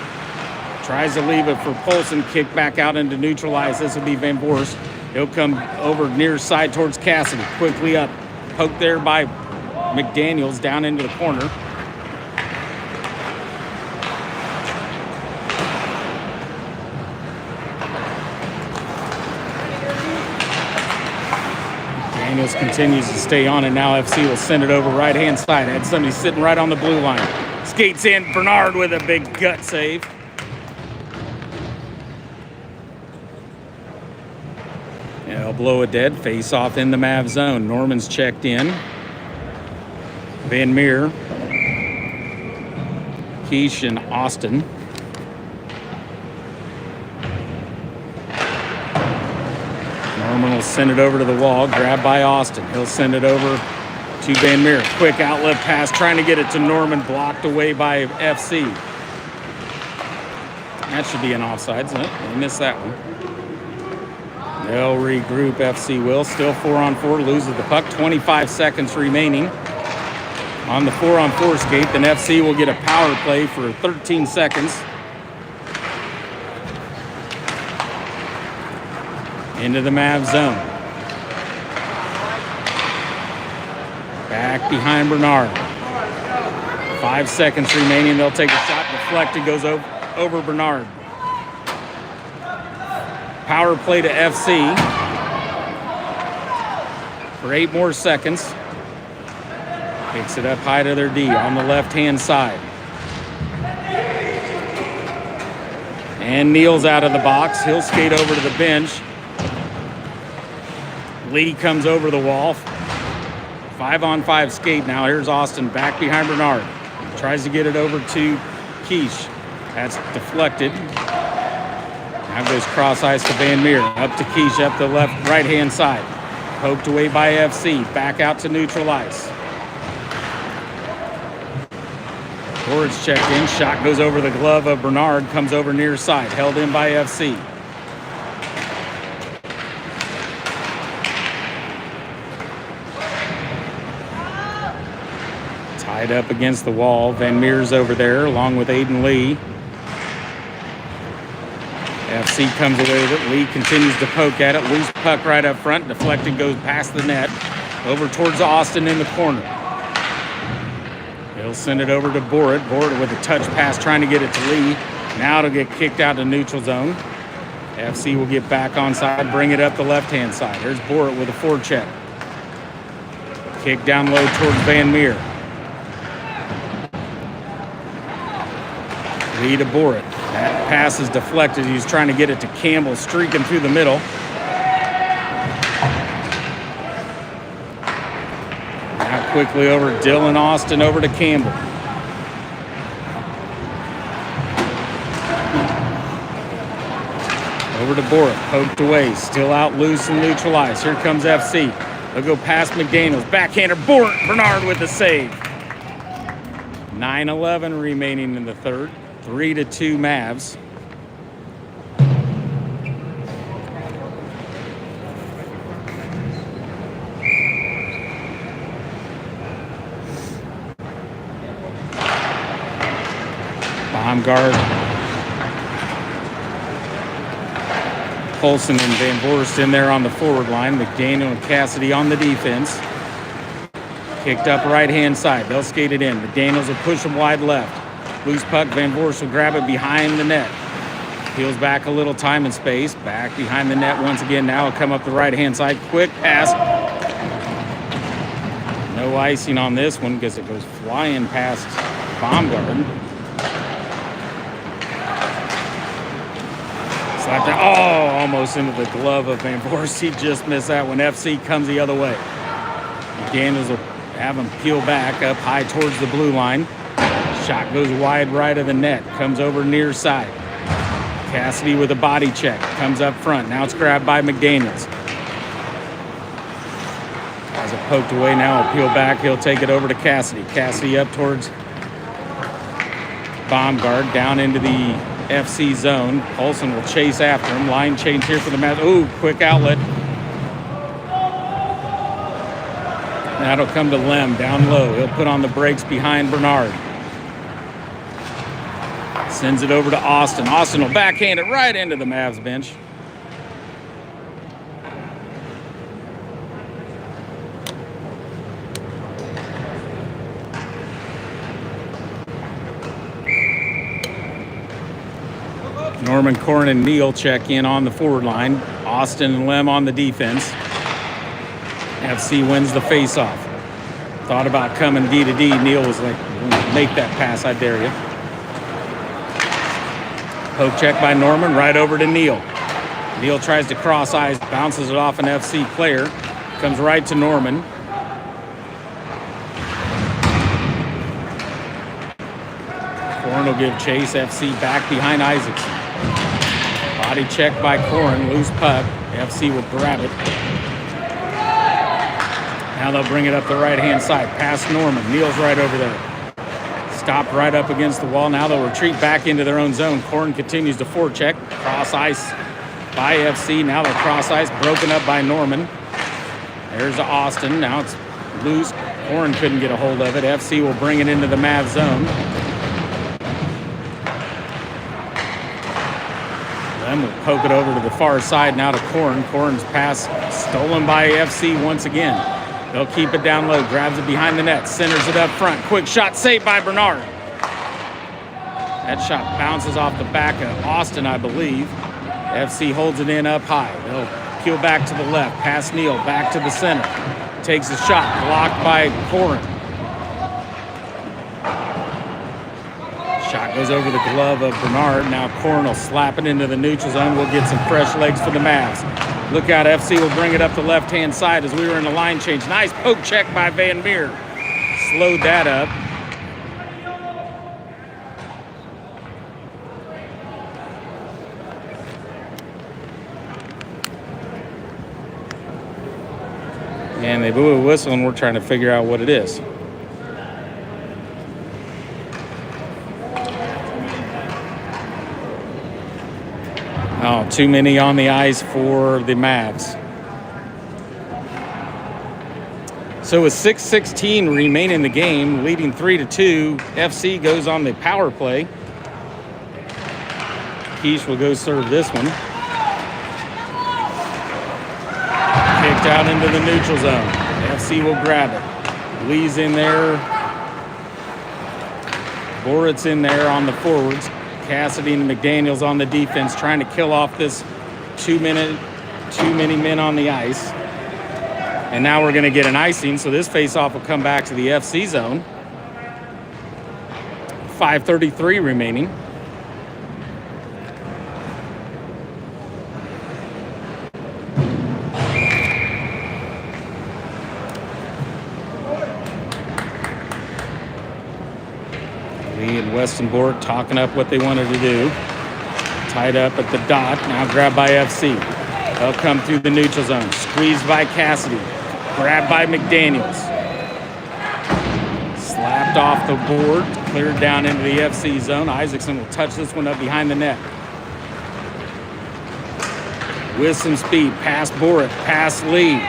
Tries to leave it for Paulson. Kick back out into neutralize. This will be Van Voorst. He'll come over near side towards Cassidy. Quickly up. Poked there by McDaniels down into the corner. Daniels continues to stay on it. Now FC will send it over right-hand side. Had somebody sitting right on the blue line. Skates in. Bernard with a big gut save. Yeah, they'll blow it dead. Face off in the Mav zone. Norman's checked in. Van Meer. Keish and Austin. Norman will send it over to the wall, grabbed by Austin. He'll send it over to Van Meer. Quick outlet pass, trying to get it to Norman, blocked away by FC. That should be an offsides. They missed that one. They'll regroup, FC will. Still 4-on-4, loses the puck. 25 seconds remaining on the 4-on-4 skate. Then FC will get a power play for 13 seconds. Into the Mav zone. Back behind Bernard. 5 seconds remaining. They'll take a shot. Deflected. Goes over Bernard. Power play to FC. For 8 more seconds. Kicks it up high to their D on the left-hand side. And Neal's out of the box. He'll skate over to the bench. Lee comes over the wall. 5-on-5 skate now. Here's Austin back behind Bernard. Tries to get it over to Keish. That's deflected. Now goes cross ice to Van Meer. Up to Keish up the left right-hand side. Poked away by FC. Back out to neutral ice. Forwards checked in. Shot goes over the glove of Bernard. Comes over near side. Held in by FC. Tied up against the wall. Van Meer's over there along with Aiden Lee. FC comes away with it. Lee continues to poke at it. Loose puck right up front. Deflected, goes past the net. Over towards Austin in the corner. He'll send it over to Borrett. Borrett with a touch pass trying to get it to Lee. Now it'll get kicked out to neutral zone. FC will get back onside, bring it up the left-hand side. There's Borrett with a forecheck. Kick down low towards Van Meer. Lee to Borrett. That pass is deflected. He's trying to get it to Campbell, streaking through the middle. Now quickly over Dylan Austin, over to Campbell. Over to Borrett, poked away, still out loose and neutralized. Here comes FC. They'll go past McDaniels. Backhander, Bernard with the save. 9:11 remaining in the third. 3-2 Mavs. Baumgart, Colson and Van Voorst in there on the forward line. McDaniel and Cassidy on the defense. Kicked up right-hand side. They'll skate it in. McDaniels will push them wide left. Loose puck. Van Voorst will grab it behind the net. Peels back a little time and space. Back behind the net once again. Now it'll come up the right-hand side. Quick pass. No icing on this one because it goes flying past Baumgart. Oh, almost into the glove of Van Voorst. He just missed that one. FC comes the other way. McDaniels will have him peel back up high towards the blue line. Shot goes wide right of the net. Comes over near side. Cassidy with a body check. Comes up front. Now it's grabbed by McDaniels. Has it poked away. Now he'll peel back. He'll take it over to Cassidy. Cassidy up towards Baumgart. Down into the FC zone. Olsen will chase after him. Line change here for the Mavs. Ooh, quick outlet. That'll come to Lem down low. He'll put on the brakes behind Bernard. Sends it over to Austin. Austin will backhand it right into the Mavs bench. Norman, Corn, and Neal check in on the forward line. Austin and Lem on the defense. FC wins the faceoff. Thought about coming D to D. Neal was like, make that pass, I dare you. Poke check by Norman, right over to Neal. Neal tries to cross eyes, bounces it off an FC player. Comes right to Norman. Corn will give chase. FC back behind Isaacson. Body check by Corn, loose puck. FC will grab it. Now they'll bring it up the right-hand side, past Norman. Neal's right over there. Stopped right up against the wall. Now they'll retreat back into their own zone. Corn continues to forecheck. Cross ice by FC. Now they're cross ice, broken up by Norman. There's Austin. Now it's loose. Corn couldn't get a hold of it. FC will bring it into the Mavs zone. Then we'll poke it over to the far side now to Corn. Corn's pass stolen by FC once again. They'll keep it down low. Grabs it behind the net. Centers it up front. Quick shot saved by Bernard. That shot bounces off the back of Austin, I believe. FC holds it in up high. They'll peel back to the left. Pass Neal. Back to the center. Takes a shot. Blocked by Corn. Shot goes over the glove of Bernard. Now Corn will slap it into the neutral zone. We'll get some fresh legs for the Mavs. Look out, FC will bring it up the left-hand side as we were in the line change. Nice poke check by Van Meer. Slowed that up. And they blew a whistle and we're trying to figure out what it is. Oh, too many on the ice for the Mavs. So with 6:16 remaining in the game, leading 3-2, FC goes on the power play. Keish will go serve this one. Kicked out into the neutral zone. FC will grab it. Lee's in there. Borit's in there on the forwards. Cassidy and McDaniels on the defense, trying to kill off this 2 many men on the ice. And now we're going to get an icing, so this faceoff will come back to the FC zone. 5:33 remaining. Lee and Weston Bort talking up what they wanted to do. Tied up at the dot, now grabbed by FC. They'll come through the neutral zone. Squeezed by Cassidy. Grabbed by McDaniels. Slapped off the board. Cleared down into the FC zone. Isaacson will touch this one up behind the net. With some speed. Past Borit. Past Lee.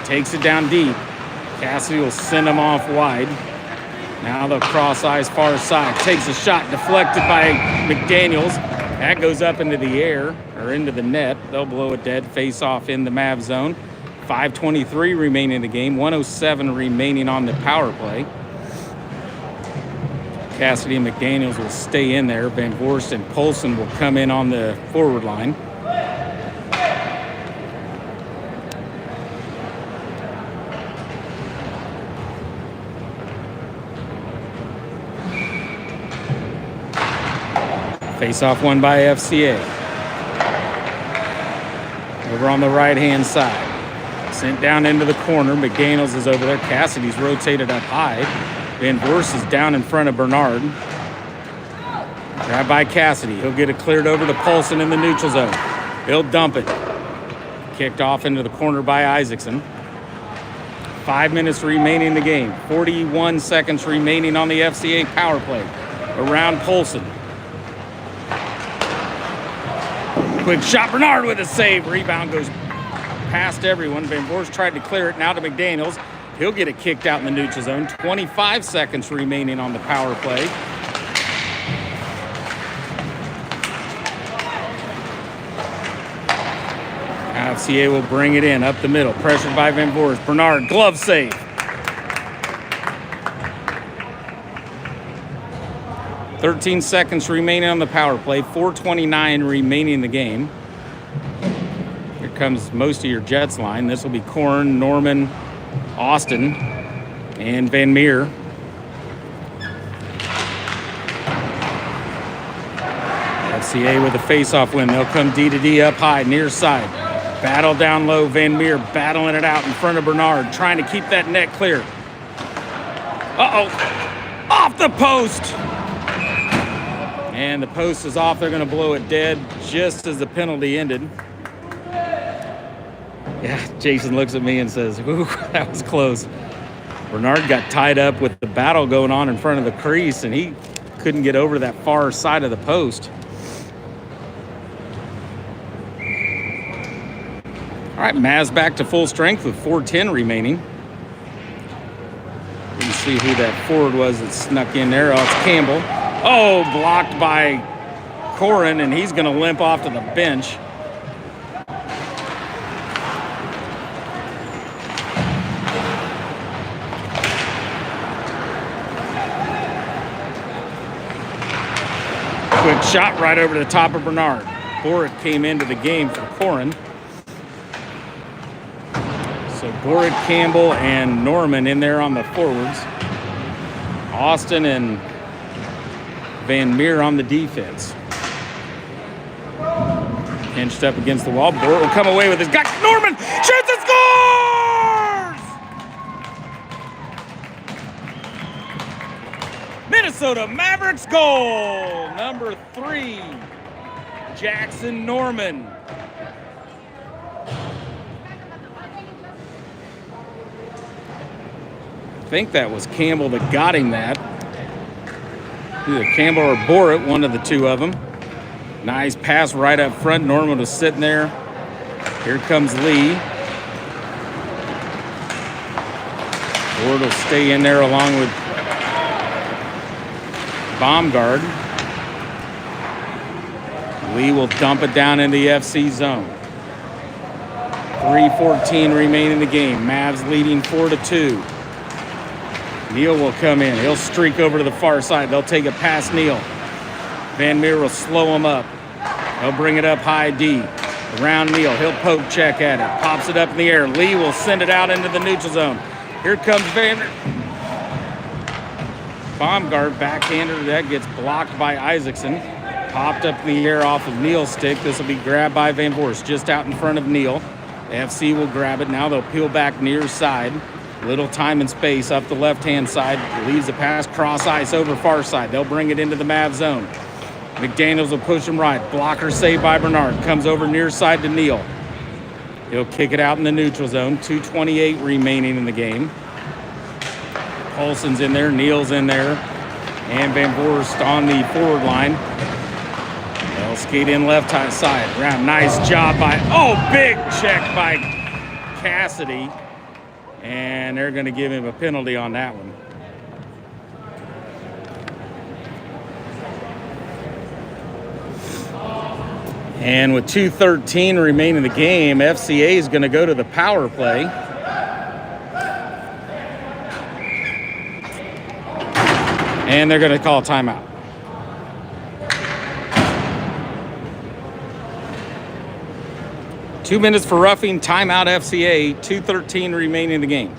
Takes it down deep. Cassidy will send him off wide. Now they'll cross ice far side. Takes a shot. Deflected by McDaniels. That goes up into the air, or into the net. They'll blow it dead. Face off in the Mav zone. 5:23 remaining in the game. 1:07 remaining on the power play. Cassidy and McDaniels will stay in there. Van Voorst and Polson will come in on the forward line. Face-off won by FCA. Over on the right-hand side. Sent down into the corner. McDaniels is over there. Cassidy's rotated up high. Van Voorst is down in front of Bernard. Grabbed by Cassidy. He'll get it cleared over to Polson in the neutral zone. He'll dump it. Kicked off into the corner by Isaacson. 5 minutes remaining in the game. 41 seconds remaining on the FCA power play. Around Polson. Quick shot. Bernard with a save. Rebound goes past everyone. Van Voorst tried to clear it. Now to McDaniels. He'll get it kicked out in the neutral zone. 25 seconds remaining on the power play. FCA will bring it in up the middle. Pressured by Van Voorst. Bernard, glove save. "13 seconds remaining on the power play. 4:29 remaining in the game. Here comes most of your Jets line. This will be Korn, Norman, Austin, and Van Meer. FCA with a face-off win. They'll come D-to-D up high, near side. Battle down low. Van Meer battling it out in front of Bernard, trying to keep that net clear. Uh-oh. Off the post. And the post is off. They're going to blow it dead just as the penalty ended. Yeah, Jason looks at me and says, ooh, that was close. Bernard got tied up with the battle going on in front of the crease, and he couldn't get over to that far side of the post. All right, Mavs back to full strength with 4:10 remaining. You can see who that forward was that snuck in there. Oh, it's Campbell. Oh, blocked by Corin, and he's going to limp off to the bench. Quick shot right over the top of Bernard. Borit came into the game for Corin. So Borit, Campbell, and Norman in there on the forwards. Austin and Van Meer on the defense. Pinched up against the wall. Borit will come away with his got Norman shoots and scores! Minnesota Mavericks goal number 3, Jackson Norman. I think that was Campbell that got him that. Either Campbell or Borit, one of the two of them. Nice pass right up front. Norman was sitting there. Here comes Lee. Ford will stay in there along with Baumgart. Lee will dump it down in the FC zone. 3:14 remaining in the game. Mavs leading 4-2. Neal will come in. He'll streak over to the far side. They'll take it past Neal. Van Meer will slow him up. They'll bring it up high D. Around Neal. He'll poke check at it. Pops it up in the air. Lee will send it out into the neutral zone. Here comes Van Meer. Baumgart backhander. That gets blocked by Isaacson. Popped up in the air off of Neal's stick. This will be grabbed by Van Voorst just out in front of Neal. The FC will grab it. Now they'll peel back near side. Little time and space up the left-hand side. Leaves the pass, cross ice over far side. They'll bring it into the Mav zone. McDaniels will push him right. Blocker saved by Bernard. Comes over near side to Neal. He'll kick it out in the neutral zone. 2:28 remaining in the game. Paulson's in there. Neal's in there. And Van Voorst on the forward line. They'll skate in left side. Around. Nice job by... Oh, big check by Cassidy. And they're going to give him a penalty on that one. And with 2:13 remaining in the game, FCA is going to go to the power play. And they're going to call timeout. Two minutes for roughing, timeout FCA, 2:13 remaining in the game.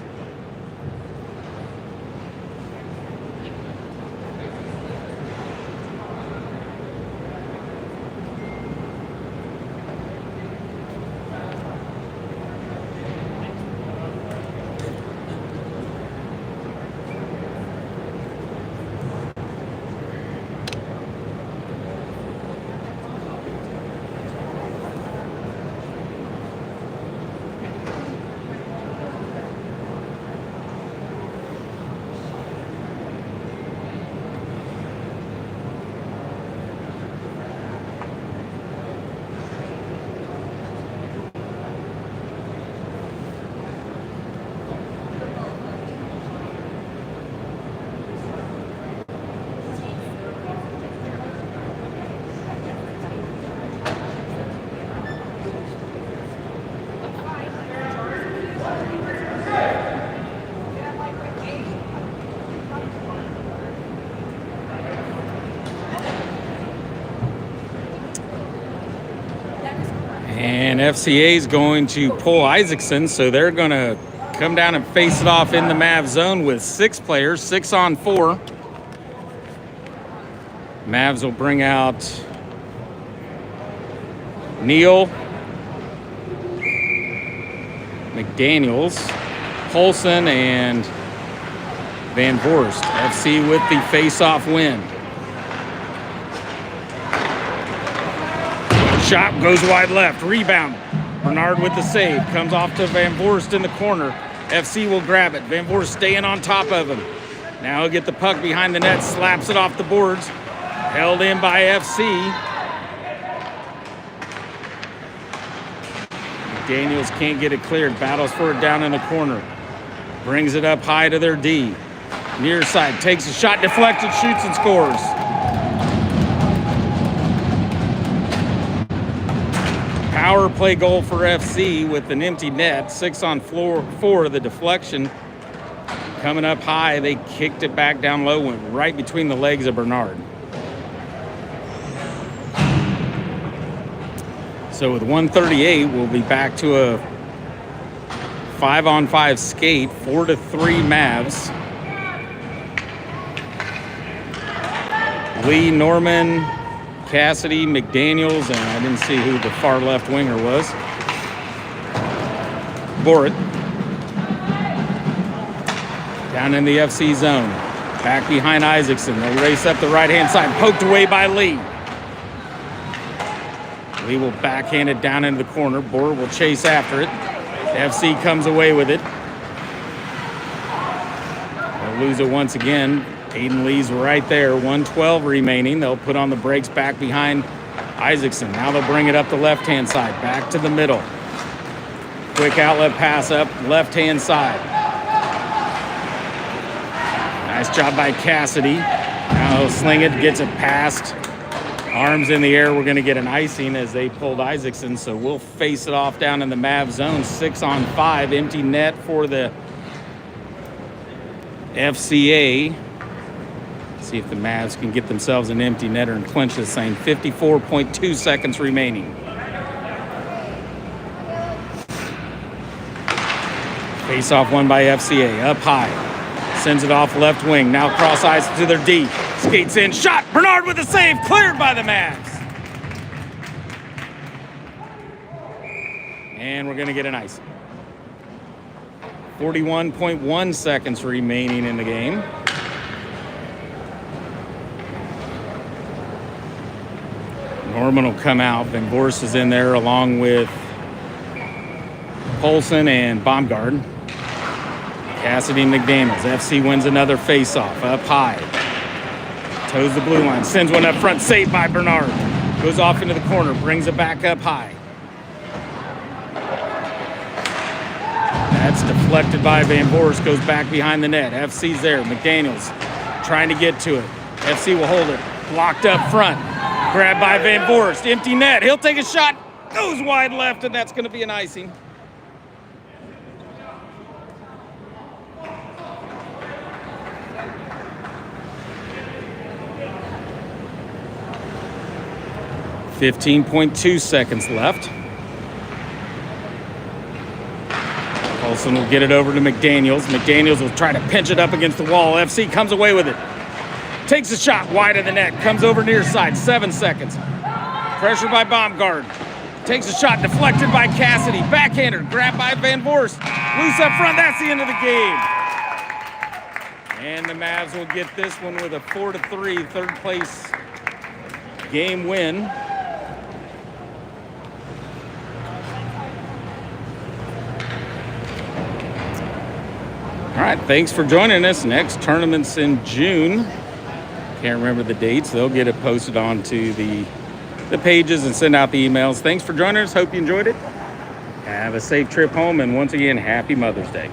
And FCA is going to pull Isaacson, so they're going to come down and face it off in the Mav zone with 6 players, 6 on 4. Mavs will bring out Neal, McDaniels, Paulson, and Van Voorst. FC with the face-off win. Shot goes wide left, rebound. Bernard with the save, comes off to Van Voorst in the corner. FC will grab it. Van Voorst staying on top of him. Now he'll get the puck behind the net, slaps it off the boards. Held in by FC. Daniels can't get it cleared, battles for it down in the corner. Brings it up high to their D. Near side, takes a shot, deflected, shoots and scores. Power play goal for FC with an empty net. 6 on 4, the deflection. Coming up high, they kicked it back down low, went right between the legs of Bernard. So with 1:38, we'll be back to a 5-on-5 skate, 4-3 Mavs. Lee, Norman, Cassidy, McDaniels, and I didn't see who the far left winger was. Borat. Down in the FC zone. Back behind Isaacson. They'll race up the right-hand side. Poked away by Lee. Lee will backhand it down into the corner. Borat will chase after it. FC comes away with it. They'll lose it once again. Aiden Lee's right there, 1:12 remaining. They'll put on the brakes back behind Isaacson. Now they'll bring it up the left-hand side, back to the middle. Quick outlet pass up left-hand side. Nice job by Cassidy. Now he'll sling it, gets it past. Arms in the air. We're going to get an icing as they pulled Isaacson, so we'll face it off down in the Mav zone. 6-on-5, empty net for the FCA. See if the Mavs can get themselves an empty netter and clinch this thing. 54.2 seconds remaining. Face off one by FCA. Up high. Sends it off left wing. Now cross ice to their D. Skates in. Shot. Bernard with the save. Cleared by the Mavs. And we're going to get an ice. 41.1 seconds remaining in the game. Norman will come out. Van Voorst is in there along with Polson and Baumgard. Cassidy and McDaniels. FC wins another face-off. Up high. Toes the blue line. Sends one up front. Saved by Bernard. Goes off into the corner. Brings it back up high. That's deflected by Van Voorst. Goes back behind the net. FC's there. McDaniels trying to get to it. FC will hold it. Blocked up front. Grabbed by Van Voorst. Empty net. He'll take a shot. Goes wide left, and that's going to be an icing. .2 seconds left. Olsen will get it over to McDaniels. McDaniels will try to pinch it up against the wall. FC comes away with it. Takes a shot wide of the net. Comes over near side. 7 seconds. Pressure by Baumgard. Takes a shot deflected by Cassidy. Backhander grabbed by Van Voorst. Loose up front. That's the end of the game. And the Mavs will get this one with a 4-3 third place game win. All right, thanks for joining us. Next tournament's in June. Can't remember the dates. They'll get it posted onto the pages and send out the emails. Thanks for joining us. Hope you enjoyed it. Have a safe trip home, and once again, happy Mother's Day.